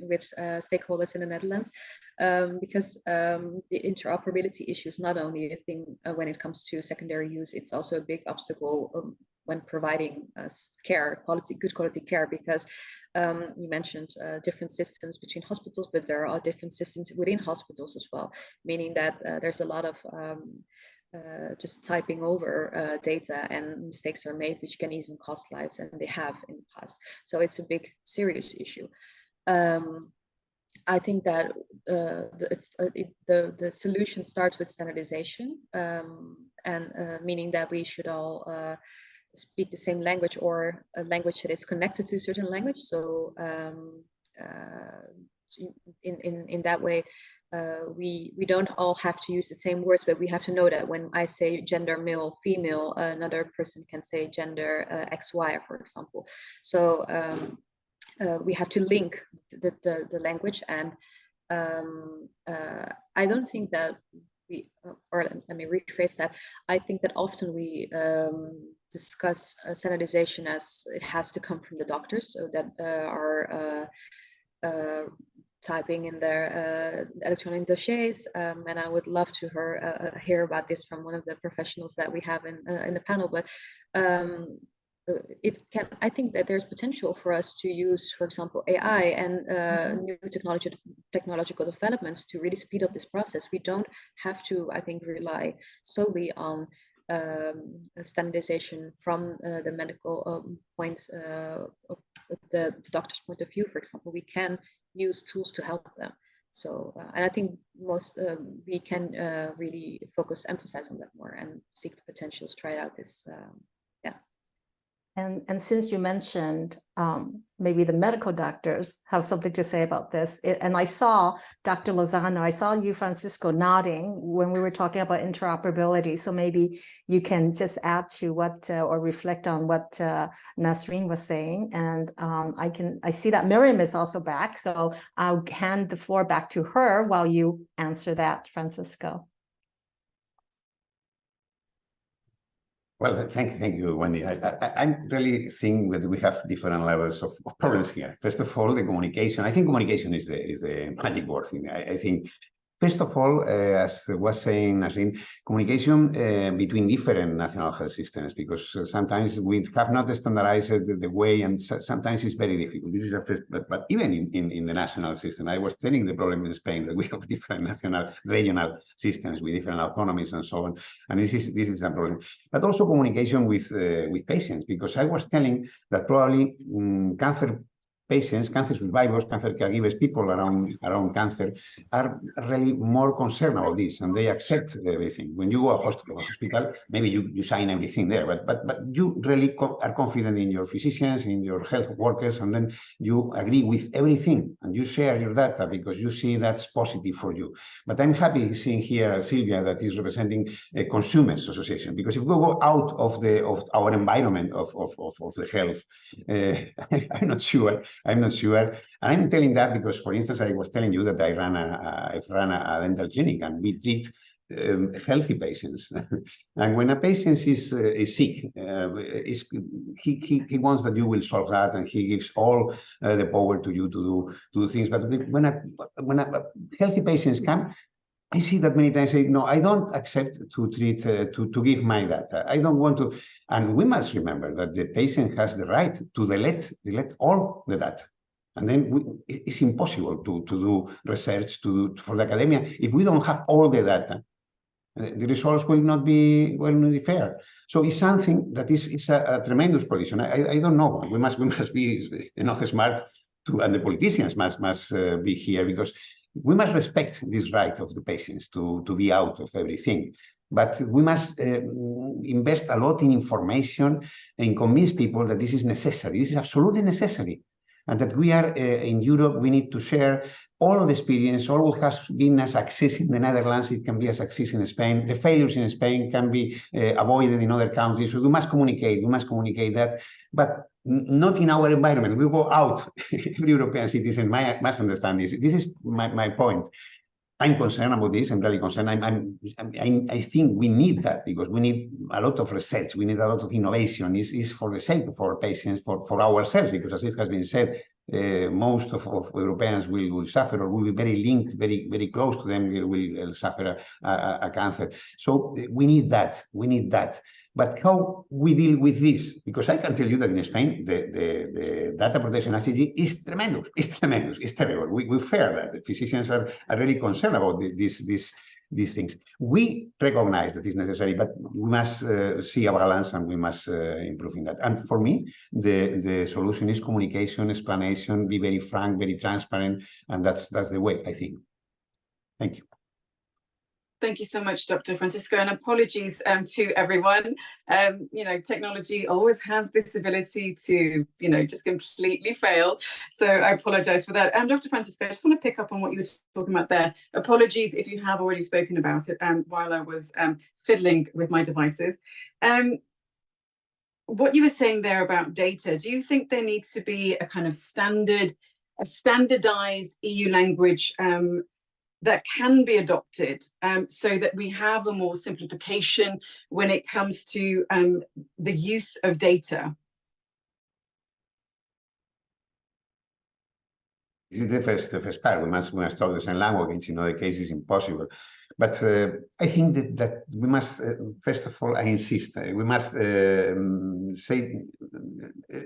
with stakeholders in the Netherlands, because the interoperability issue is not only a thing when it comes to secondary use, it's also a big obstacle when providing good quality care, because you mentioned different systems between hospitals, but there are different systems within hospitals as well, meaning that there's a lot of just typing over data, and mistakes are made which can even cost lives, and they have in the past. So it's a big, serious issue. I think that the solution starts with standardization, and meaning that we should all speak the same language, or a language that is connected to a certain language. So in that way, we don't all have to use the same words, but we have to know that when I say gender male, female, another person can say gender XY, for example. So we have to link the language, and I don't think that or let me rephrase that. I think that often we discuss standardization as it has to come from the doctors, so that are typing in their electronic dossiers. And I would love to hear about this from one of the professionals that we have in the panel. But I think that there's potential for us to use, for example, AI and new technological developments to really speed up this process. We don't have to, I think, rely solely on standardization from the medical point, the doctor's point of view, for example. We can use tools to help them. So, and I think we can really emphasize on that more and seek the potentials, try out this. And since you mentioned maybe the medical doctors have something to say about this, and I saw Dr. Lozano, I saw you, Francisco, nodding when we were talking about interoperability. So maybe you can just add to what or reflect on what Nasrin was saying. And I see that Miriam is also back. So I'll hand the floor back to her while you answer that, Francisco. Well, thank you, Wendy. I'm really seeing that we have different levels of problems here. First of all, the communication. I think communication is the magic word. I think First of all, as was saying Nasrin, communication between different national health systems, because sometimes we have not standardized the way, and sometimes it's very difficult. This is a first, but even in the national system, I was telling the problem in Spain that we have different national, regional systems with different autonomies and so on, and this is a problem. But also communication with patients, because I was telling that probably cancer patients, cancer survivors, cancer caregivers, people around cancer are really more concerned about this, and they accept everything. When you go to a hospital, maybe you sign everything there, but you really are confident in your physicians, in your health workers, and then you agree with everything, and you share your data because you see that's positive for you. But I'm happy seeing here Silvia, that is representing a consumers association, because if we go out of our environment of the health, I'm not sure. And I'm telling that because, for instance, I was telling you that I run a dental clinic, and we treat healthy patients. And when a patient is sick, he wants that you will solve that, and he gives all the power to you to do things. But when a healthy patients come, I see that many times say, no, I don't accept to treat, to give my data. I don't want to. And we must remember that the patient has the right to delete all the data. And then it's impossible to do research for the academia if we don't have all the data. The results will not be fair. So it's something that is a tremendous collision. I don't know. We must be enough smart to, and the politicians must be here, because we must respect this right of the patients to be out of everything. But we must invest a lot in information and convince people that this is necessary. This is absolutely necessary. And that we are in Europe, we need to share all of the experience, all what has been a success in the Netherlands, it can be a success in Spain. The failures in Spain can be avoided in other countries. So we must communicate that, but not in our environment. We go out. Every European citizen must understand this. This is my point. I'm concerned about this. I'm really concerned. I think we need that, because we need a lot of research. We need a lot of innovation. It's for the sake of our patients, for ourselves, because as it has been said, most of Europeans will suffer, or will be very linked, very close to them, will suffer a cancer. So we need that. But how we deal with this? Because I can tell you that in Spain, the data protection strategy is tremendous. It's tremendous. It's terrible. We fear that. The physicians are really concerned about these things. We recognize that it's necessary, but we must see a balance, and we must improve in that. And for me, the solution is communication, explanation, be very frank, very transparent, and that's the way, I think. Thank you. Thank you so much, Dr. Francisco, and apologies to everyone. Technology always has this ability to, just completely fail. So I apologize for that. Dr. Francisco, I just want to pick up on what you were talking about there. Apologies if you have already spoken about it while I was fiddling with my devices. What you were saying there about data, do you think there needs to be a kind of standardized EU language that can be adopted, so that we have a more simplification when it comes to the use of data? This is the first part. We must talk the same language. In other cases, impossible. But I think that we must, first of all, I insist, we must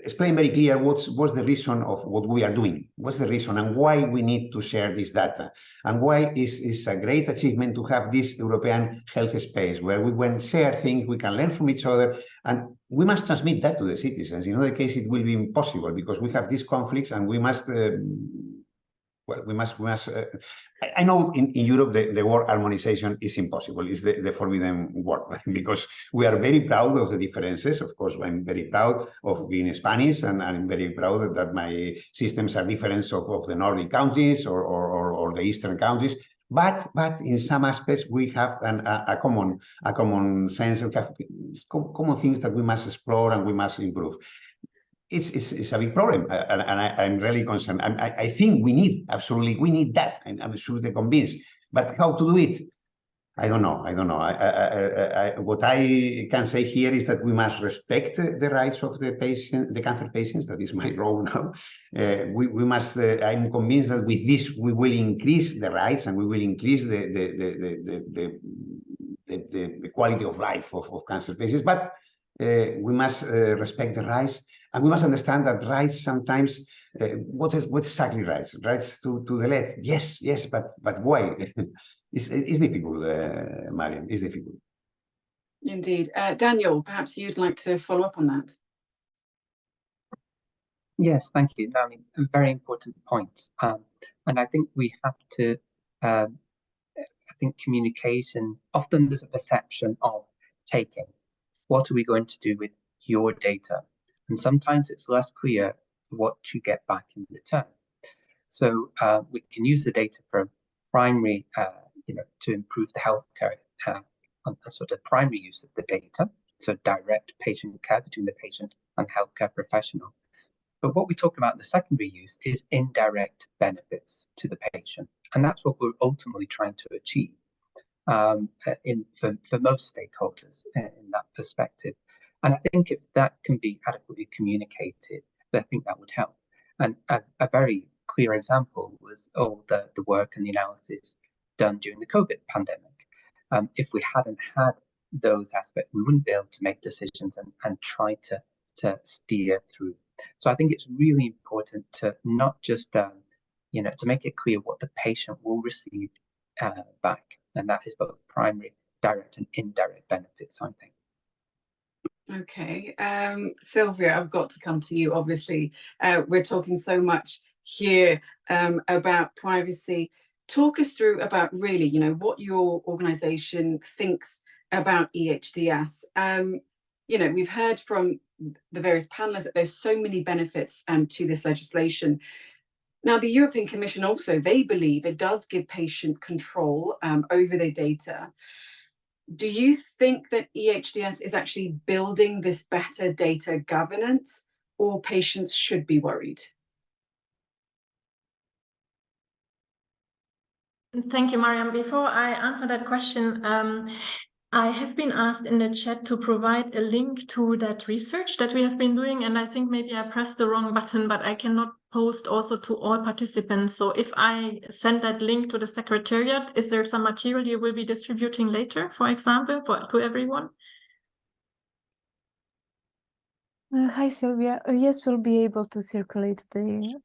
explain very clear what's the reason of what we are doing. What's the reason, and why we need to share this data, and why is a great achievement to have this European health space where we can share things, we can learn from each other, and we must transmit that to the citizens. In other cases, it will be impossible, because we have these conflicts, and we must. I know in Europe the word harmonization is impossible. It's the forbidden word, because we are very proud of the differences. Of course, I'm very proud of being Spanish, and I'm very proud that my systems are different of the Nordic countries or the Eastern countries. But in some aspects we have a common sense. We have common things that we must explore and we must improve. It's a big problem, and I'm really concerned. I think we need that. I'm absolutely convinced. But how to do it? I don't know. What I can say here is that we must respect the rights of the patient, the cancer patients. That is my role now. We must. I'm convinced that with this we will increase the rights and we will increase the quality of life of cancer patients. But we must respect the rights, and we must understand that rights sometimes. What exactly rights? Rights to delete? Yes, but why? It's difficult, Mariam. It's difficult. Indeed. Daniel, perhaps you'd like to follow up on that. Yes, thank you. I mean, a very important point. And I think we have to, I think communication, often there's a perception of taking. What are we going to do with your data? And sometimes it's less clear what you get back in return. So we can use the data for primary, to improve the healthcare, on a sort of primary use of the data, so direct patient care between the patient and healthcare professional. But what we talk about in the secondary use is indirect benefits to the patient, and that's what we're ultimately trying to achieve for most stakeholders in that perspective. And I think if that can be adequately communicated, I think that would help. And a very clear example was all the work and the analysis done during the COVID pandemic. If we hadn't had those aspects, we wouldn't be able to make decisions and try to steer through. So I think it's really important to not just, to make it clear what the patient will receive back. And that is both primary, direct and indirect benefits, I think. Okay, Sylvia, I've got to come to you. Obviously, we're talking so much here about privacy. Talk us through about really, what your organization thinks about EHDS. We've heard from the various panelists that there's so many benefits to this legislation. Now, the European Commission also, they believe it does give patient control over their data. Do you think that EHDS is actually building this better data governance, or patients should be worried? Thank you, Mariam. Before I answer that question, I have been asked in the chat to provide a link to that research that we have been doing, and I think maybe I pressed the wrong button, but I cannot post also to all participants. So if I send that link to the Secretariat, is there some material you will be distributing later, for example, to everyone? Hi, Sylvia. Yes, we'll be able to circulate the...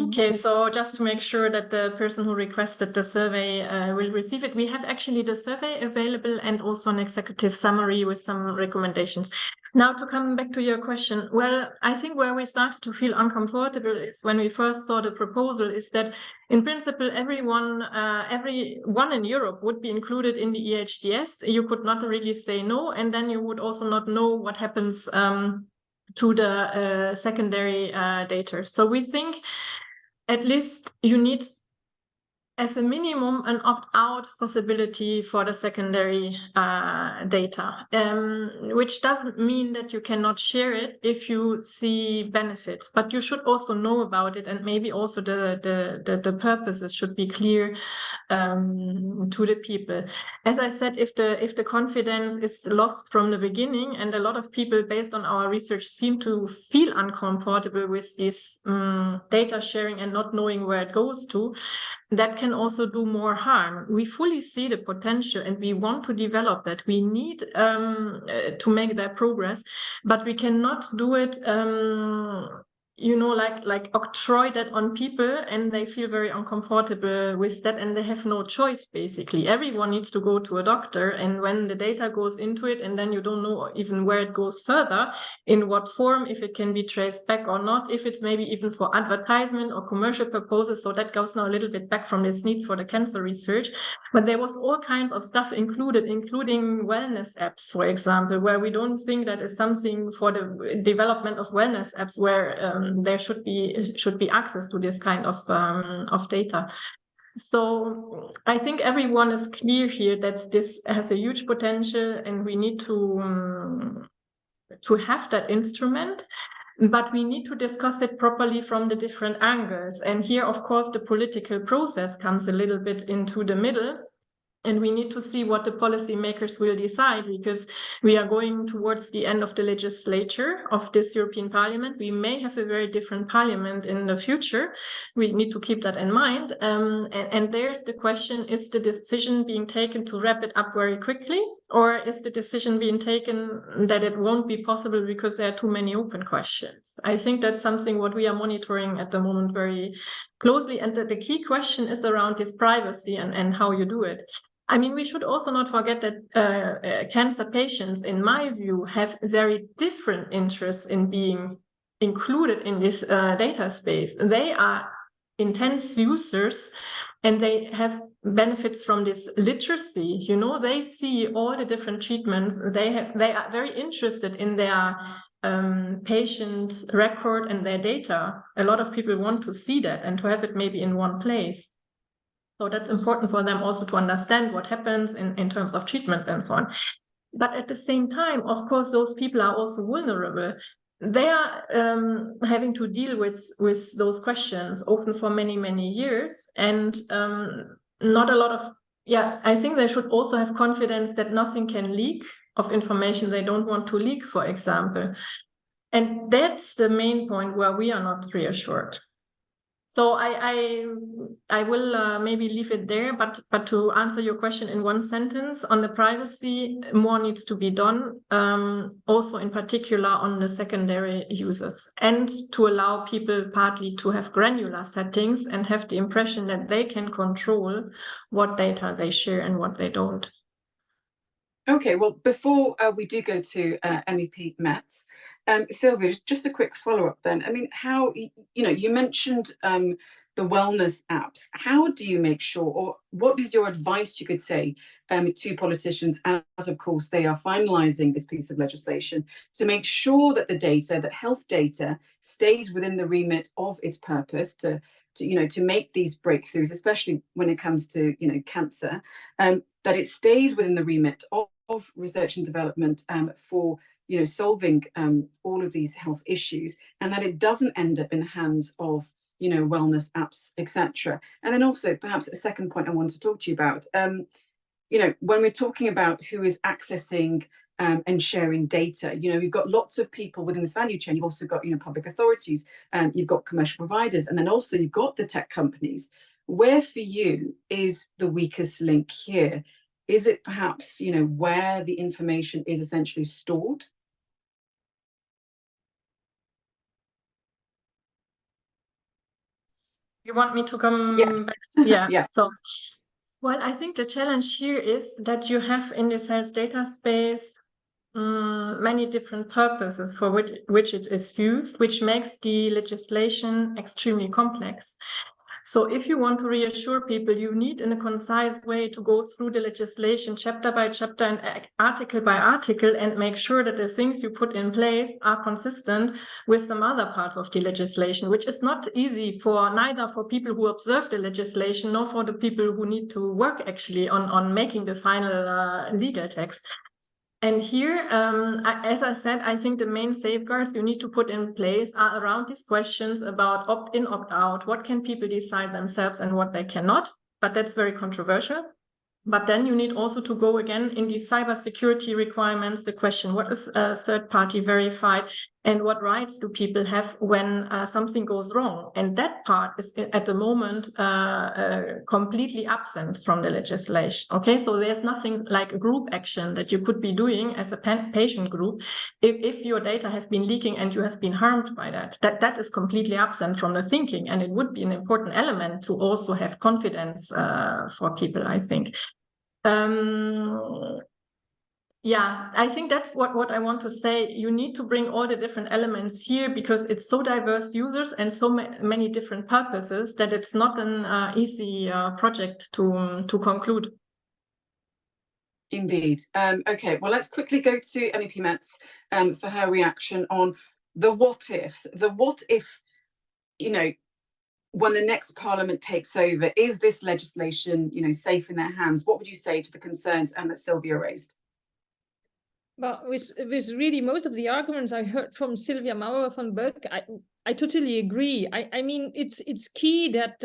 Okay, so just to make sure that the person who requested the survey will receive it, we have actually the survey available and also an executive summary with some recommendations. Now, to come back to your question, well, I think where we started to feel uncomfortable is when we first saw the proposal, is that in principle, everyone in Europe would be included in the EHDS. You could not really say no, and then you would also not know what happens to the secondary data. So we think at least you need, as a minimum, an opt-out possibility for the secondary data, which doesn't mean that you cannot share it if you see benefits, but you should also know about it, and maybe also the purposes should be clear to the people. As I said, if the confidence is lost from the beginning, and a lot of people, based on our research, seem to feel uncomfortable with this data sharing and not knowing where it goes to, that can also do more harm. We fully see the potential and we want to develop that. We need to make that progress, but we cannot do it like octroy that on people, and they feel very uncomfortable with that, and they have no choice, basically. Everyone needs to go to a doctor, and when the data goes into it, and then you don't know even where it goes further, in what form, if it can be traced back or not, if it's maybe even for advertisement or commercial purposes. So that goes now a little bit back from this needs for the cancer research. But there was all kinds of stuff included, including wellness apps, for example, where we don't think that is something for the development of wellness apps, where there should be access to this kind of data. So I think everyone is clear here that this has a huge potential, and we need to have that instrument, but we need to discuss it properly from the different angles. And here, of course, the political process comes a little bit into the middle, And we need to see what the policymakers will decide, because we are going towards the end of the legislature of this European Parliament. We may have a very different parliament in the future. We need to keep that in mind. And there's the question, is the decision being taken to wrap it up very quickly? Or is the decision being taken that it won't be possible because there are too many open questions? I think that's something what we are monitoring at the moment very closely. And the key question is around this privacy and how you do it. I mean, we should also not forget that cancer patients, in my view, have very different interests in being included in this data space. They are intense users and they have benefits from this literacy. You know, they see all the different treatments. They are very interested in their patient record and their data. A lot of people want to see that and to have it maybe in one place. So that's important for them also to understand what happens in terms of treatments and so on. But at the same time, of course, those people are also vulnerable. They are having to deal with those questions often for many, many years. And not a lot of, I think they should also have confidence that nothing can leak of information they don't want to leak, for example. And that's the main point where we are not reassured. So I will maybe leave it there, but to answer your question in one sentence, on the privacy, more needs to be done, also in particular on the secondary users, and to allow people partly to have granular settings and have the impression that they can control what data they share and what they don't. Okay, well, before we do go to MEP Metz, Sylvia, just a quick follow-up then. I mean, how, you mentioned the wellness apps. How do you make sure, or what is your advice, you could say, to politicians, as of course they are finalising this piece of legislation, to make sure that the data, that health data, stays within the remit of its purpose to make these breakthroughs, especially when it comes to, cancer, that it stays within the remit of research and development for solving all of these health issues, and that it doesn't end up in the hands of wellness apps, etc. And then also perhaps a second point I want to talk to you about, when we're talking about who is accessing and sharing data, you've got lots of people within this value chain. You've also got public authorities, you've got commercial providers, and then also you've got the tech companies. Where for you is the weakest link here? Is it perhaps, where the information is essentially stored? You want me to come Yes. back to, Yeah. So, well, I think the challenge here is that you have in this health data space many different purposes for which it is used, which makes the legislation extremely complex. So if you want to reassure people, you need in a concise way to go through the legislation chapter by chapter and article by article and make sure that the things you put in place are consistent with some other parts of the legislation, which is not easy neither for people who observe the legislation nor for the people who need to work actually on making the final legal text. And here, as I said, I think the main safeguards you need to put in place are around these questions about opt-in, opt-out. What can people decide themselves and what they cannot? But that's very controversial. But then you need also to go again in the cybersecurity requirements, the question, what is third-party verified and what rights do people have when something goes wrong? And that part is at the moment completely absent from the legislation. Okay, so there's nothing like a group action that you could be doing as a patient group if your data have been leaking and you have been harmed by that. That is completely absent from the thinking, and it would be an important element to also have confidence for people, I think. I think that's what I want to say. You need to bring all the different elements here because it's so diverse users and so many different purposes that it's not an easy project to conclude. Indeed. Okay, well, let's quickly go to MEP Metz for her reaction on the what ifs. The what if, when the next parliament takes over, is this legislation, safe in their hands? What would you say to the concerns that Sylvia raised? Well, with really most of the arguments I heard from Sylvia Maurer van Beuk, I totally agree. I mean, it's key that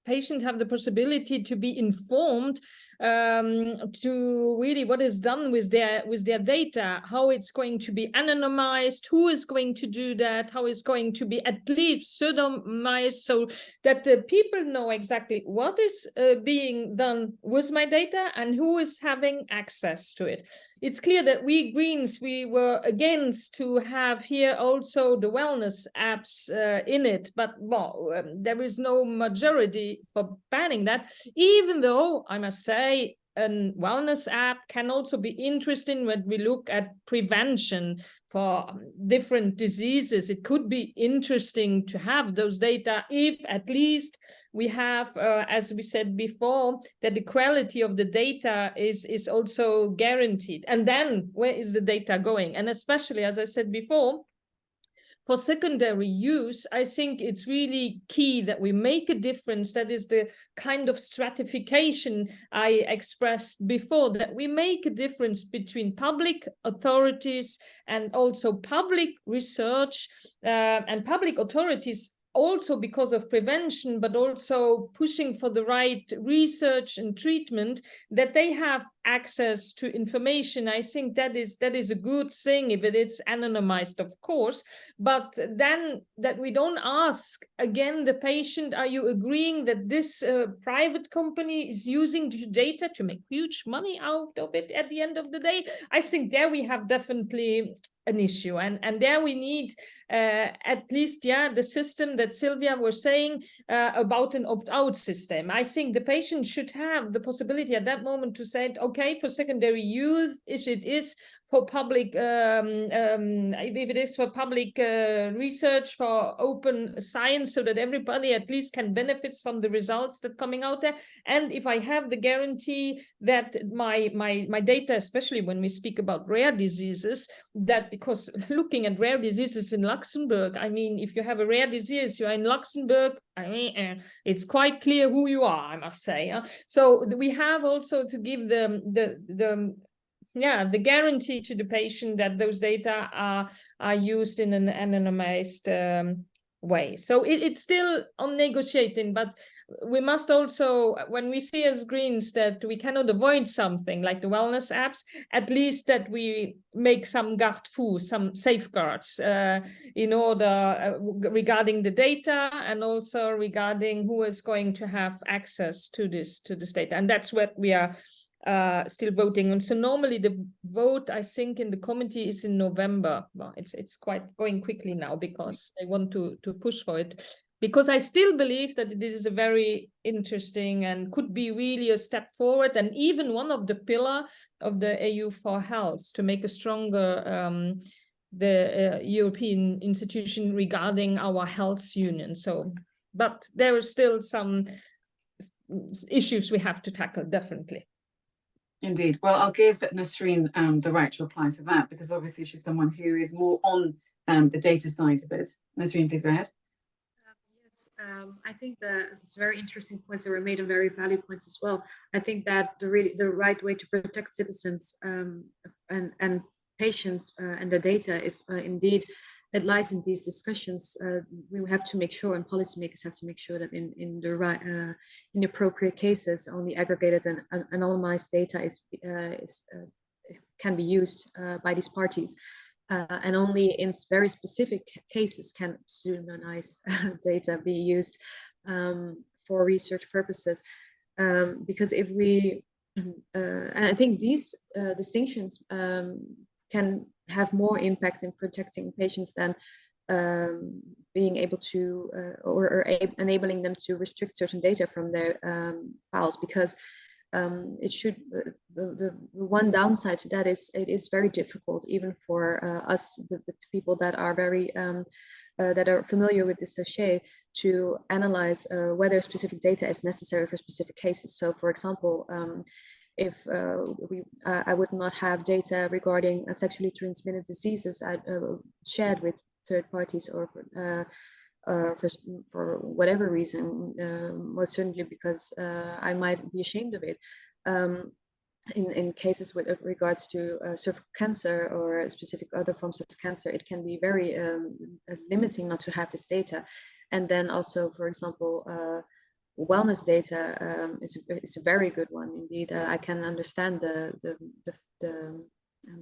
patient have the possibility to be informed to really what is done with their data, how it's going to be anonymized, who is going to do that, how it's going to be at least pseudonymized, so that the people know exactly what is being done with my data and who is having access to it. It's clear that we Greens, we were against to have here also the wellness apps in it, but well, there is no majority for banning that, even though I must say a wellness app can also be interesting when we look at prevention for different diseases. It could be interesting to have those data if at least we have, as we said before, that the quality of the data is also guaranteed. And then where is the data going? And especially, as I said before, for secondary use, I think it's really key that we make a difference. That is the kind of stratification I expressed before, that we make a difference between public authorities and also public research and public authorities, also because of prevention, but also pushing for the right research and treatment, that they have access to information. I think that is a good thing if it is anonymized, of course, but then that we don't ask again the patient, are you agreeing that this private company is using the data to make huge money out of it at the end of the day? I think there we have definitely an issue, and there we need at least the system that Sylvia was saying about an opt-out system. I think the patient should have the possibility at that moment to say, okay, for secondary use, if it is for public, if it is for public research, for open science, so that everybody at least can benefit from the results that coming out there. And if I have the guarantee that my data, especially when we speak about rare diseases, that because looking at rare diseases in Luxembourg, I mean, if you have a rare disease, you are in Luxembourg, I mean, it's quite clear who you are, I must say. So we have also to give the guarantee to the patient that those data are used in an anonymized way. So it's still on negotiating, but we must also, when we see as Greens that we cannot avoid something like the wellness apps, at least that we make some garde-fous, some safeguards in order regarding the data, and also regarding who is going to have access to this data. And that's what we are still voting on. So normally the vote, I think, in the committee is in November. Well, it's quite going quickly now because they want to push for it, because I still believe that it is a very interesting and could be really a step forward, and even one of the pillar of the EU for health to make a stronger the European institution regarding our health union. So, but there are still some issues we have to tackle, definitely. Indeed. Well, I'll give Nasreen the right to reply to that, because obviously she's someone who is more on the data side of it. Nasreen, please go ahead. Yes, I think that it's very interesting points that were made, and very valid points as well. I think that the right way to protect citizens and patients and their data is indeed, it lies in these discussions. We have to make sure, and policymakers have to make sure, that in the right, in appropriate cases, only aggregated and anonymized data can be used by these parties, and only in very specific cases can pseudonymized data be used for research purposes. Because if we, and I think these distinctions can have more impact in protecting patients than being able to or enabling them to restrict certain data from their files, because it should, the one downside to that is it is very difficult, even for us, the people that are very that are familiar with this dossier, to analyze whether specific data is necessary for specific cases. So, for example, if I would not have data regarding sexually transmitted diseases shared with third parties, or for whatever reason, most certainly because I might be ashamed of it. In cases with regards to cervical cancer or specific other forms of cancer, it can be very limiting not to have this data. And then also, for example, wellness data is a very good one indeed. I can understand the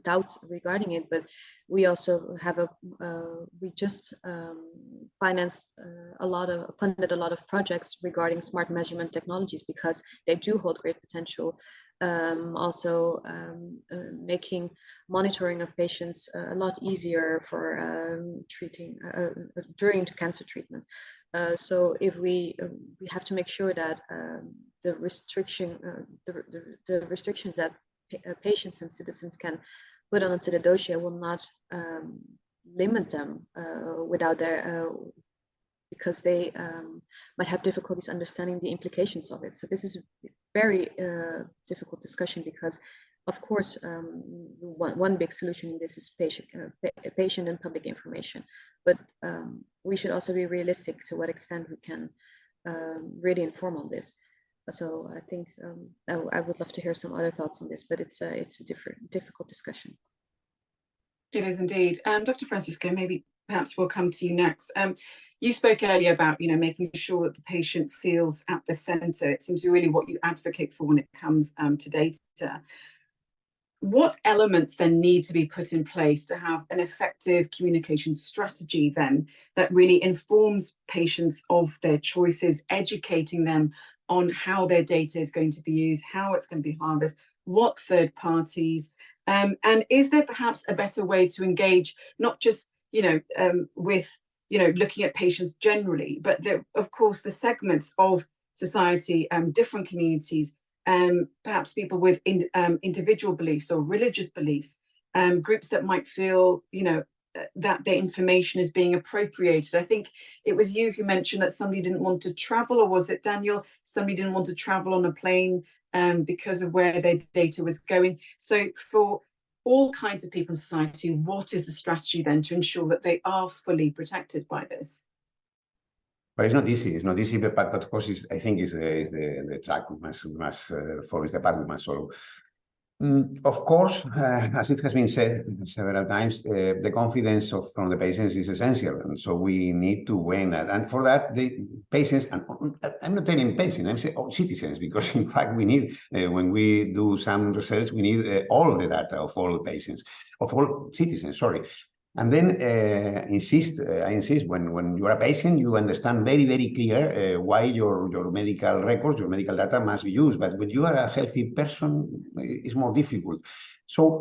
doubts regarding it, but we also have we just financed funded a lot of projects regarding smart measurement technologies because they do hold great potential. Also making monitoring of patients a lot easier for treating during cancer treatment. So if we have to make sure that the restrictions that patients and citizens can put onto the dossier will not limit them without their because they might have difficulties understanding the implications of it. So this is a very difficult discussion because, of course, one big solution in this is patient and public information. But we should also be realistic to what extent we can really inform on this. So I think I would love to hear some other thoughts on this, but it's a difficult discussion. It is indeed. Dr. Francisco, maybe perhaps we'll come to you next. You spoke earlier about, making sure that the patient feels at the center. It seems to be really what you advocate for when it comes to data. What elements then need to be put in place to have an effective communication strategy then that really informs patients of their choices, educating them on how their data is going to be used, how it's going to be harvested, what third parties, and is there perhaps a better way to engage, not just, with, looking at patients generally, but of course, the segments of society, different communities, perhaps people with individual beliefs or religious beliefs, groups that might feel, that their information is being appropriated. I think it was you who mentioned that somebody didn't want to travel, or was it Daniel? Somebody didn't want to travel on a plane because of where their data was going. So for all kinds of people in society, what is the strategy then to ensure that they are fully protected by this? But it's not easy. It's not easy, but of course, I think is the track we must follow, is the path we must follow. Of course, as it has been said several times, the confidence from the patients is essential, and so we need to win that. And for that, the patients, and I'm not telling patients, I'm saying all citizens, because in fact we need, when we do some research, we need all the data of all patients, of all citizens, sorry. And then I insist, when you are a patient, you understand very, very clear why your medical records, your medical data must be used. But when you are a healthy person, it's more difficult. So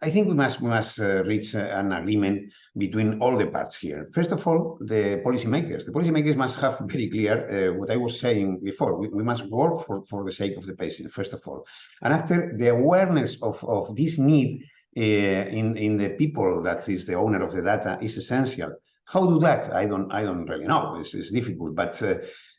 I think we must reach an agreement between all the parts here. First of all, the policymakers. The policymakers must have very clear what I was saying before. We must work for the sake of the patient, first of all. And after, the awareness of this need in the people that is the owner of the data is essential. How do that? I don't really know. It's difficult, but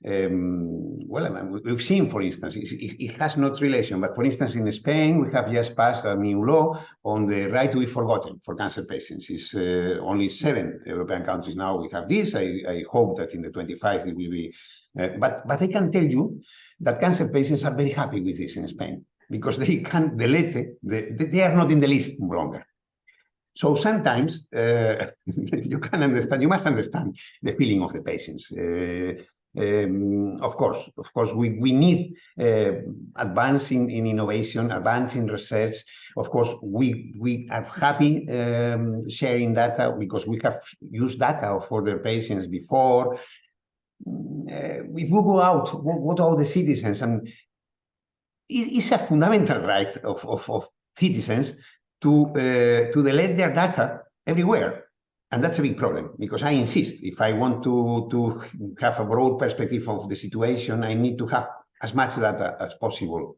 well, we've seen, for instance, it has not relation. But for instance, in Spain, we have just passed a new law on the right to be forgotten for cancer patients. It's only 7 European countries now we have this. I hope that in the 25 it will be. But I can tell you that cancer patients are very happy with this in Spain, because they can delete it. They are not in the list longer. So sometimes you can understand, you must understand the feeling of the patients. Of course, we need advance in innovation, advance in research. Of course, we are happy sharing data because we have used data for the patients before. If we go out, what are the citizens? And it's a fundamental right of citizens to delete their data everywhere. And that's a big problem, because I insist, if I want to have a broad perspective of the situation, I need to have as much data as possible.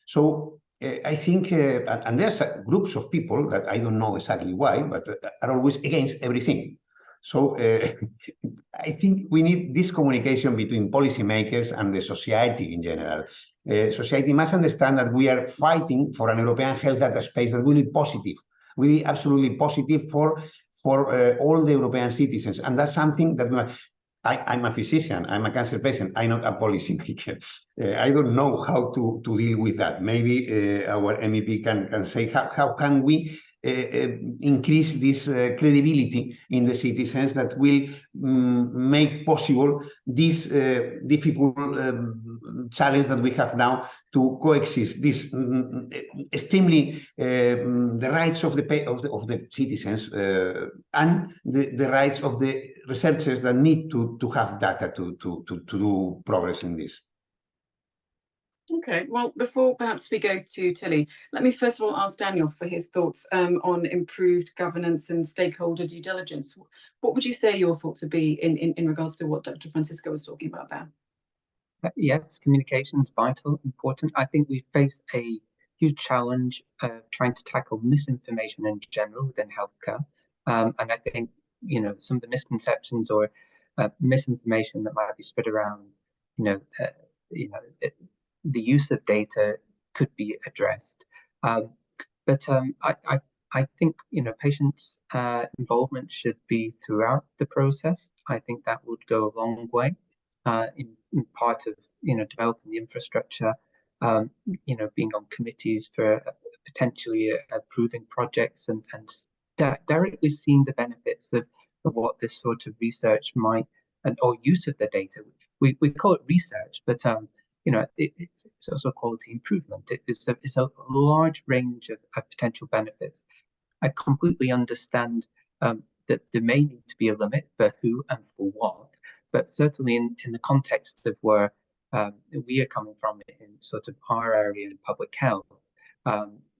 So I think, and there's groups of people that I don't know exactly why, but are always against everything. So I think we need this communication between policymakers and the society in general. Society must understand that we are fighting for an European health data space that will be positive, will be absolutely positive for all the European citizens. And that's something that I'm a physician, I'm a cancer patient, I'm not a policymaker. I don't know how to deal with that. Maybe our MEP can say, how can we increase this credibility in the citizens that will make possible this difficult challenge that we have now to coexist. This extremely the rights of the citizens and the rights of the researchers that need to have data to do progress in this. Okay, well, before perhaps we go to Tilly, let me first of all ask Daniel for his thoughts on improved governance and stakeholder due diligence. What would you say your thoughts would be in regards to what Dr. Francisco was talking about there? Yes, communication is vital, important. I think we face a huge challenge of trying to tackle misinformation in general within healthcare. And I think, you know, some of the misconceptions or misinformation that might be spread around, the use of data could be addressed. But I think, you know, patients' involvement should be throughout the process. I think that would go a long way in part of, you know, developing the infrastructure, you know, being on committees for potentially approving projects and directly seeing the benefits of what this sort of research might or use of the data. We call it research, but you know, it's also quality improvement. It's a large range of potential benefits. I completely understand that there may need to be a limit for who and for what, but certainly in the context of where we are coming from in sort of our area in public health,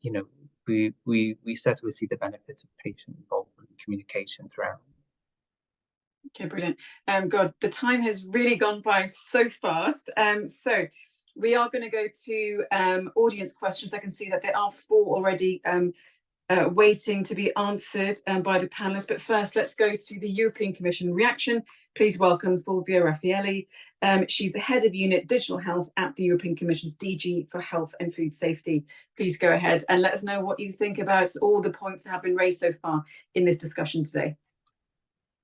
you know, we certainly see the benefits of patient involvement and communication throughout. Okay, brilliant. God, the time has really gone by so fast. So we are going to go to audience questions. I can see that there are 4 already waiting to be answered by the panelists. But first, let's go to the European Commission reaction. Please welcome Fulvia Raffaelli. She's the head of unit Digital Health at the European Commission's DG for Health and Food Safety. Please go ahead and let us know what you think about all the points that have been raised so far in this discussion today.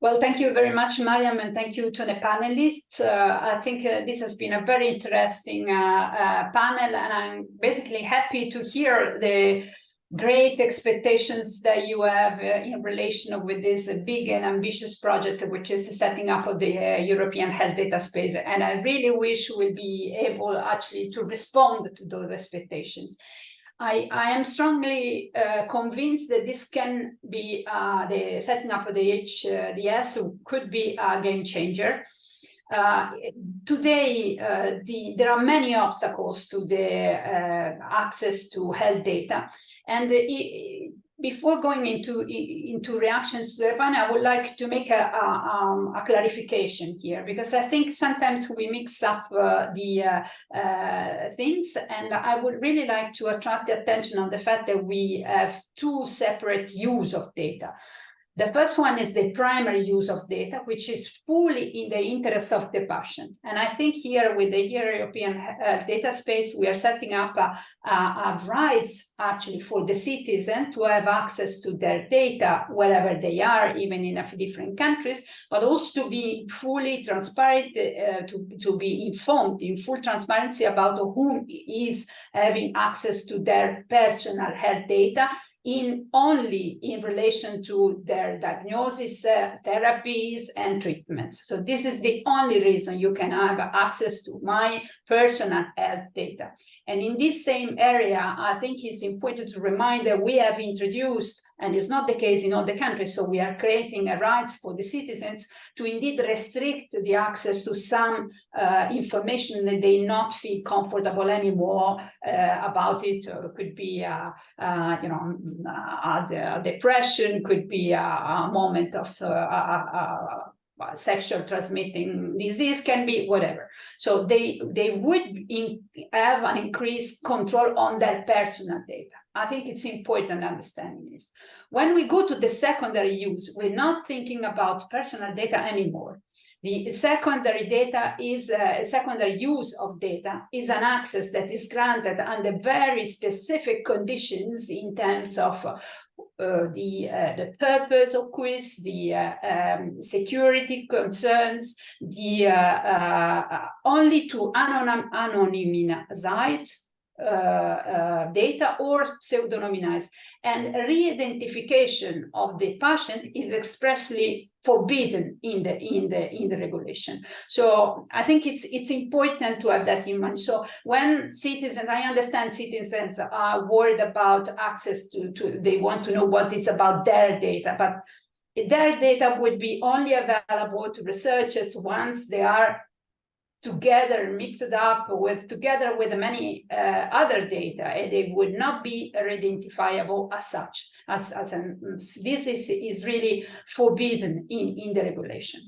Well, thank you very much, Mariam, and thank you to the panelists. I think this has been a very interesting panel, and I'm basically happy to hear the great expectations that you have in relation with this big and ambitious project, which is the setting up of the European health data space. And I really wish we'll be able actually to respond to those expectations. I am strongly convinced that this can be the setting up of the EHDS could be a game changer. Today, there are many obstacles to the access to health data. And before going into reactions to the panel, I would like to make a clarification here, because I think sometimes we mix up the things, and I would really like to attract the attention on the fact that we have 2 separate use of data. The first one is the primary use of data, which is fully in the interest of the patient. And I think here with the European data space, we are setting up a rights actually for the citizen to have access to their data wherever they are, even in different countries, but also to be fully transparent, to be informed in full transparency about who is having access to their personal health data, only in relation to their diagnosis, therapies, and treatments. So this is the only reason you can have access to my personal health data. And in this same area, I think it's important to remind that we have introduced, and it's not the case in all the countries, so we are creating a right for the citizens to indeed restrict the access to some information that they not feel comfortable anymore about it. It could be, a depression, could be a moment of sexual transmitting disease, can be whatever. So they would have an increased control on their personal data. I think it's important understanding this. When we go to the secondary use, we're not thinking about personal data anymore. The secondary data is secondary use of data is an access that is granted under very specific conditions in terms of the purpose of quiz, the security concerns, the only to anonymize data or pseudonymized, and re-identification of the patient is expressly forbidden in the regulation. So I think it's important to have that in mind. So when citizens, I understand citizens are worried about access to they want to know what is about their data, but their data would be only available to researchers once they are together, mixed up together with many other data, and they would not be identifiable as such. This is really forbidden in the regulation.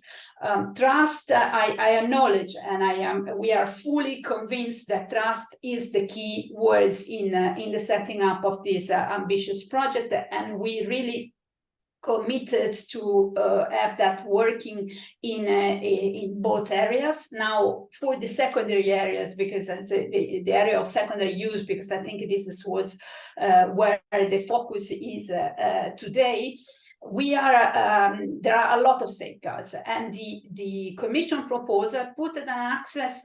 Trust, I acknowledge, and we are fully convinced that trust is the key words in the setting up of this ambitious project, and we really committed to have that working in both areas. Now, for the secondary areas, because as the area of secondary use, because I think was where the focus is today, there are a lot of safeguards, and the Commission proposal put an access,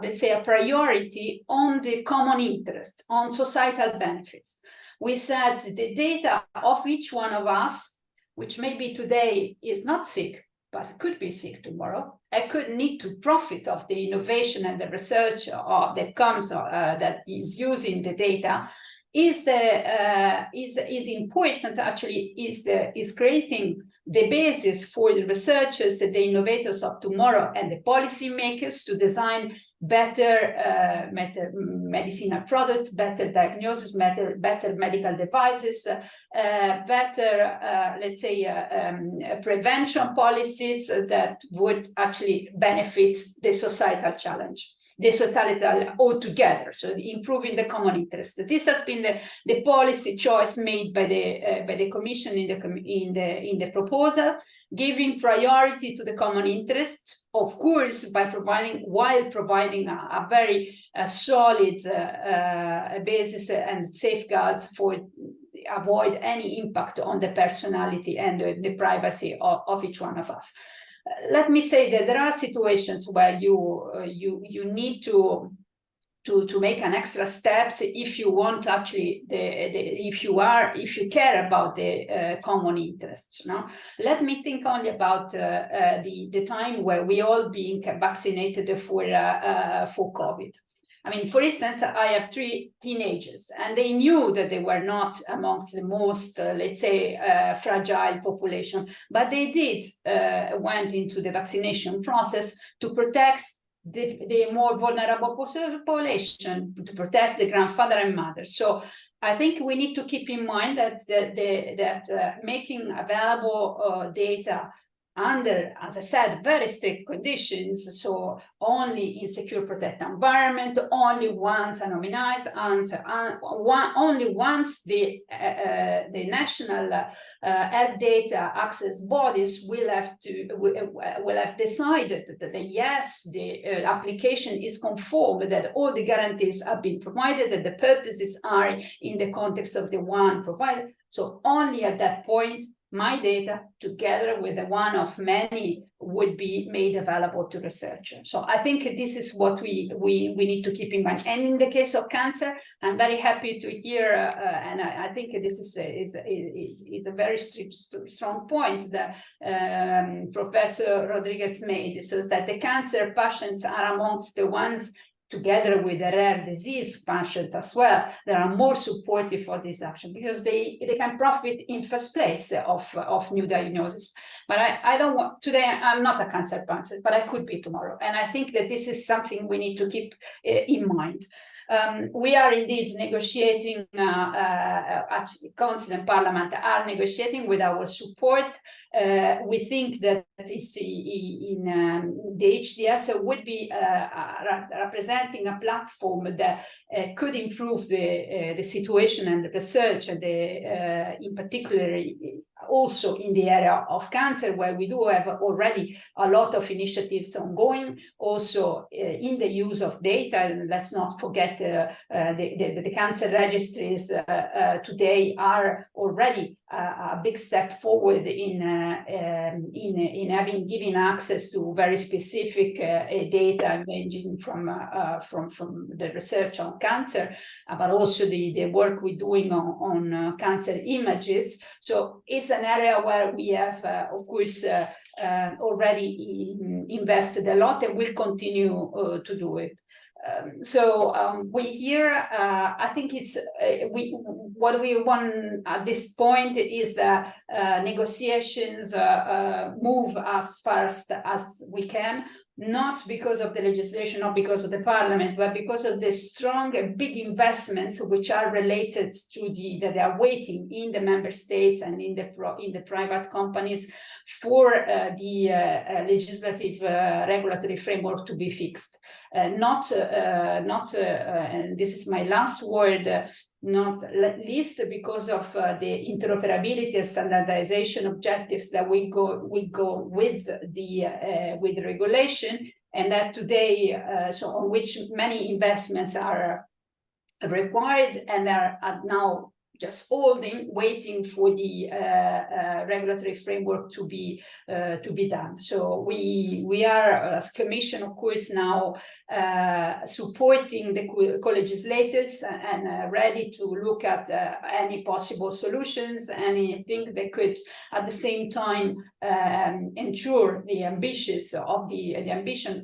let's say, a priority on the common interest, on societal benefits. We said the data of each one of us, which maybe today is not sick, but could be sick tomorrow, and could need to profit of the innovation and the research that comes that is using the data, is important. Actually, is creating the basis for the researchers, the innovators of tomorrow, and the policymakers to design better medicinal products, better diagnosis, better medical devices, better, let's say, prevention policies that would actually benefit the societal challenge, the societal altogether. So improving the common interest. This has been the policy choice made by the Commission in the proposal, giving priority to the common interest, of course, while providing a very solid basis and safeguards for avoid any impact on the personality and the privacy of each one of us. Let me say that there are situations where you need to make an extra steps if you want actually if you care about the common interests. No, let me think only about the time where we all being vaccinated for COVID. I mean, for instance, I have 3 teenagers, and they knew that they were not amongst the most, let's say, fragile population, but they did went into the vaccination process to protect the more vulnerable population, to protect the grandfather and mother. So I think we need to keep in mind that making available data under, as I said, very strict conditions, so only in secure protected environment, only once anonymized answer, only once the national health data access bodies will have decided that yes, the application is conformed, that all the guarantees have been provided, that the purposes are in the context of the one provided. So only at that point, my data, together with the one of many, would be made available to researchers. So I think this is what we need to keep in mind. And in the case of cancer, I'm very happy to hear, and I think this is a very strong point that Professor Rodriguez made, so that the cancer patients are amongst the ones, together with the rare disease patients as well, that are more supportive for this action, because they can profit in first place of new diagnosis. But I don't want, today I'm not a cancer patient, but I could be tomorrow. And I think that this is something we need to keep in mind. We are indeed negotiating, actually Council and Parliament are negotiating with our support. We think that in the EHDS would be representing a platform that could improve the situation and the research, and in particular also in the area of cancer, where we do have already a lot of initiatives ongoing, also in the use of data. And let's not forget the cancer registries today are already a big step forward in giving access to very specific data ranging from the research on cancer, but also the work we're doing on cancer images. So it's an area where we have, of course, already invested a lot and will continue to do it. We here, I think it's what we want at this point is that negotiations move as fast as we can, not because of the legislation, not because of the parliament, but because of the strong and big investments which are related to that they are waiting in the member states and in the private companies for the legislative regulatory framework to be fixed. And this is my last word, not least because of the interoperability and standardization objectives that we go with the regulation, and that today, so on which many investments are required and are now just holding, waiting for the regulatory framework to be done. So we are, as Commission, of course, now supporting the co-legislators and ready to look at any possible solutions, anything that could, at the same time, ensure the ambition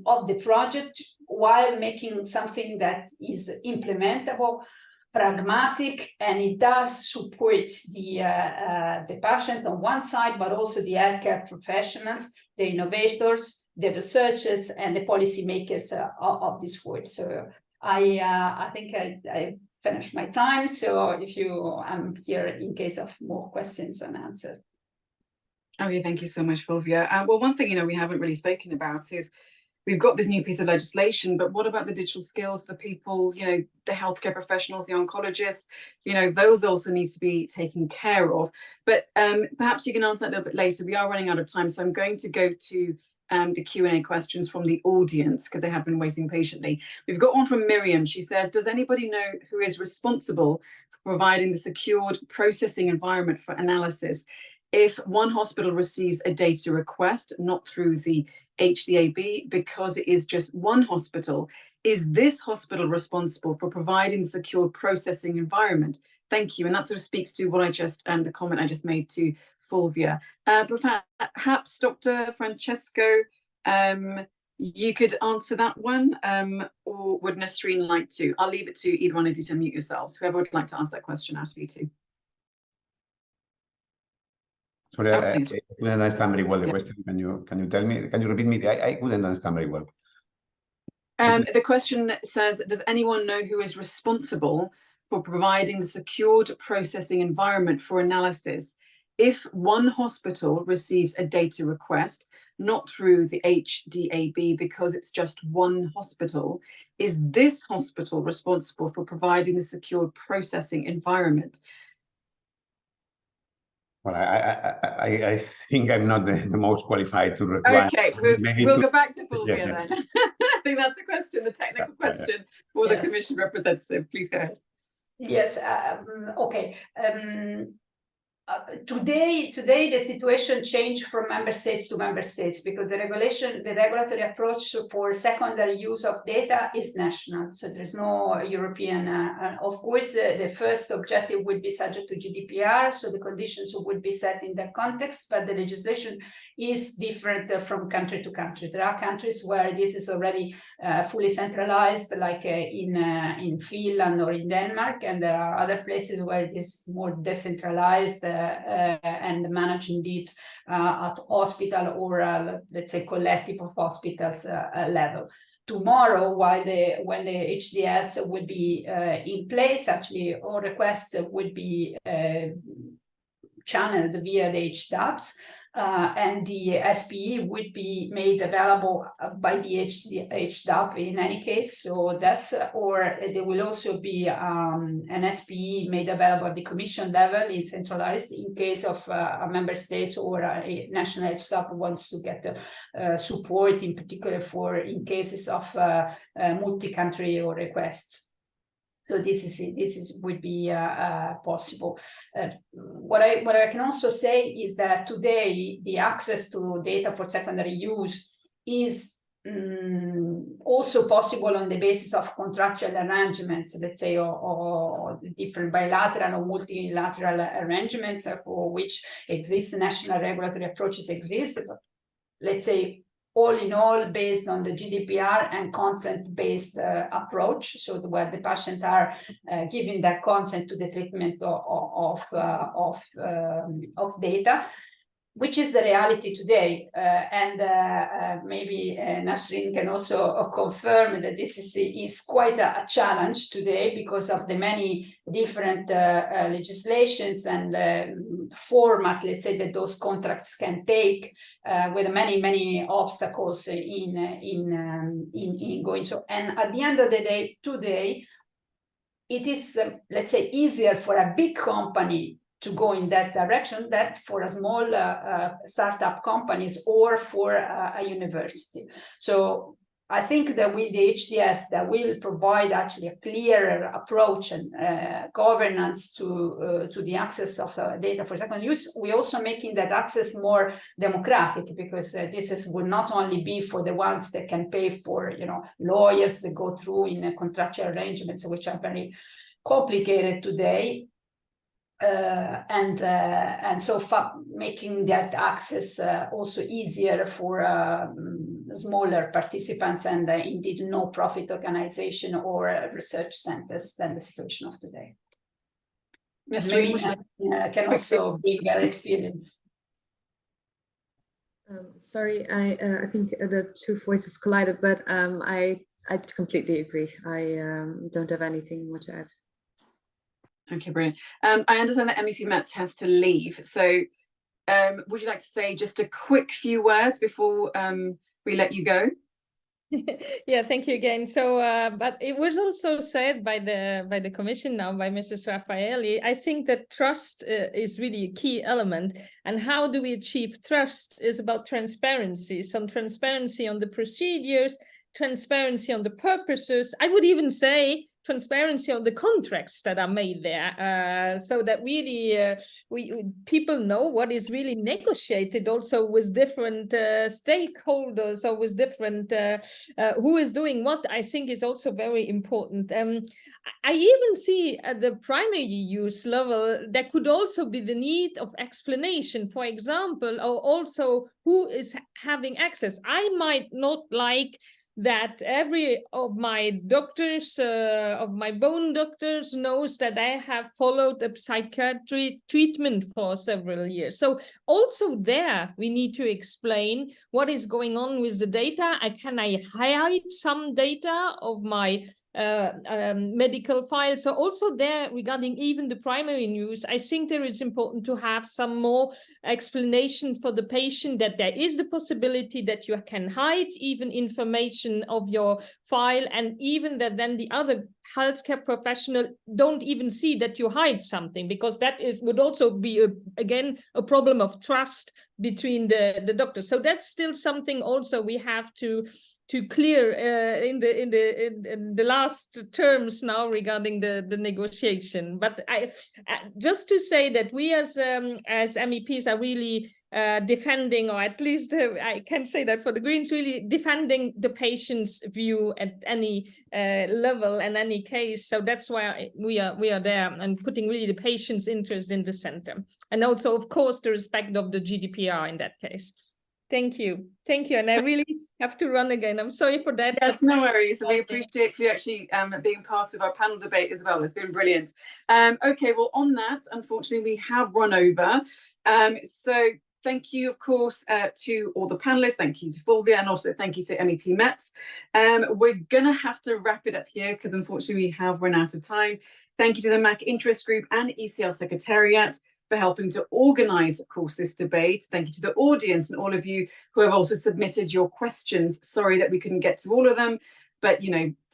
of the project, while making something that is implementable, pragmatic, and it does support the patient on one side, but also the healthcare professionals, the innovators, the researchers, and the policymakers of this world. So I think I finished my time. So I'm here in case of more questions and answers. Okay, thank you so much, Fulvia. Well, one thing we haven't really spoken about is we've got this new piece of legislation, but what about the digital skills, the people, the healthcare professionals, the oncologists, those also need to be taken care of. But perhaps you can answer that a little bit later. We are running out of time, so I'm going to go to the Q&A questions from the audience, because they have been waiting patiently. We've got one from Miriam. She says, does anybody know who is responsible for providing the secured processing environment for analysis? If one hospital receives a data request, not through the EHDS, because it is just one hospital, is this hospital responsible for providing the secure processing environment? Thank you. And that sort of speaks to what the comment I just made to Fulvia. Perhaps Dr. Francesco, you could answer that one, or would Nasreen like to? I'll leave it to either one of you to unmute yourselves. Whoever would like to answer that question out of you two. Sorry, I couldn't understand very well the question. Can you tell me? Can you repeat me? I couldn't understand very well. The question says, does anyone know who is responsible for providing the secured processing environment for analysis if one hospital receives a data request, not through the EHDS, because it's just one hospital? Is this hospital responsible for providing the secured processing environment? Well, I think I'm not the most qualified to reply. Okay, we'll go back to Fulvia then. I think that's the question, the technical question for the Commission representative. Please go ahead. Yes, okay. Today the situation changed from member states to member states, because the regulatory approach for secondary use of data is national. So there's no European. Of course, the first objective would be subject to GDPR, so the conditions would be set in that context, but the legislation is different from country to country. There are countries where this is already fully centralized, like in Finland or in Denmark, and there are other places where this is more decentralized and managed indeed at hospital or let's say collective of hospitals level. Tomorrow, when the EHDS will be in place, actually all requests would be channeled via the HDAPs. And the SPE would be made available by the HDAP in any case. So that's, or there will also be an SPE made available at the Commission level, in centralized, in case of a member states or a national HDAP wants to get support, in particular in cases of multi-country or requests. So this would be possible. What I can also say is that today the access to data for secondary use is also possible on the basis of contractual arrangements, let's say, or different bilateral or multilateral arrangements for which national regulatory approaches exist. But let's say, all in all, based on the GDPR and consent-based approach, so where the patients are giving their consent to the treatment of data, which is the reality today. Maybe Nasrin can also confirm that this is quite a challenge today because of the many different legislations and format, let's say, that those contracts can take, with many obstacles in going. So, and at the end of the day, today, it is, let's say, easier for a big company to go in that direction than for a small startup companies or for a university. So I think that with the EHDS, that will provide actually a clearer approach and governance to the access of data for secondary use. We're also making that access more democratic, because this will not only be for the ones that can pay for, lawyers that go through in contractual arrangements, which are very complicated today. And so making that access also easier for smaller participants and indeed no-profit organization or research centers than the situation of today. Maybe can also bring their experience. Sorry, I think the two voices collided, but I completely agree. I don't have anything more to add. Okay, brilliant. I understand that MEP Metz has to leave. So would you like to say just a quick few words before we let you go? Yeah, thank you again. So, but it was also said by the Commission now, by Mrs. Raffaelli. I think that trust is really a key element. And how do we achieve trust is about transparency. Some transparency on the procedures, transparency on the purposes. I would even say transparency on the contracts that are made there, so that really people know what is really negotiated also with different stakeholders, or with different who is doing what. I think is also very important. I even see at the primary use level there could also be the need of explanation, for example, or also who is having access. I might not like that every of my doctors, of my bone doctors, knows that I have followed a psychiatric treatment for several years. So also there, we need to explain what is going on with the data. Can I hide some data of my medical file? So also there, regarding even the primary use, I think there is important to have some more explanation for the patient that there is the possibility that you can hide even information of your file, and even that then the other healthcare professional don't even see that you hide something, because that would also be again a problem of trust between the doctors. So that's still something also we have to clear in the last terms now regarding the negotiation. But I just to say that we as MEPs are really defending, or at least I can say that for the Greens, really defending the patient's view at any level and any case. So that's why we are there and putting really the patient's interest in the center, and also of course the respect of the GDPR in that case. Thank you. Thank you. And I really have to run again. I'm sorry for that. Yes, no worries. We appreciate you actually being part of our panel debate as well. It's been brilliant. Okay, well, on that, unfortunately, we have run over. So thank you, of course, to all the panelists. Thank you to Fulvia, and also thank you to MEP Metz. We're going to have to wrap it up here because unfortunately we have run out of time. Thank you to the MAC Interest Group and ECL Secretariat for helping to organise, of course, this debate. Thank you to the audience and all of you who have also submitted your questions. Sorry that we couldn't get to all of them, but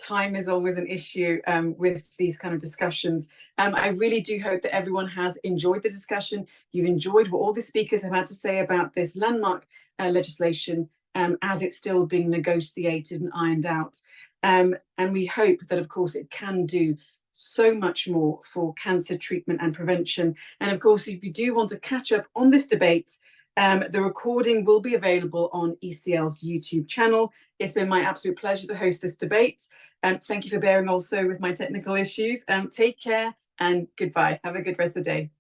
time is always an issue with these kind of discussions. I really do hope that everyone has enjoyed the discussion. You've enjoyed what all the speakers have had to say about this landmark legislation as it's still being negotiated and ironed out. And we hope that, of course, it can do so much more for cancer treatment and prevention. And of course, if you do want to catch up on this debate, the recording will be available on ECL's YouTube channel. It's been my absolute pleasure to host this debate. Thank you for bearing also with my technical issues. Take care and goodbye. Have a good rest of the day.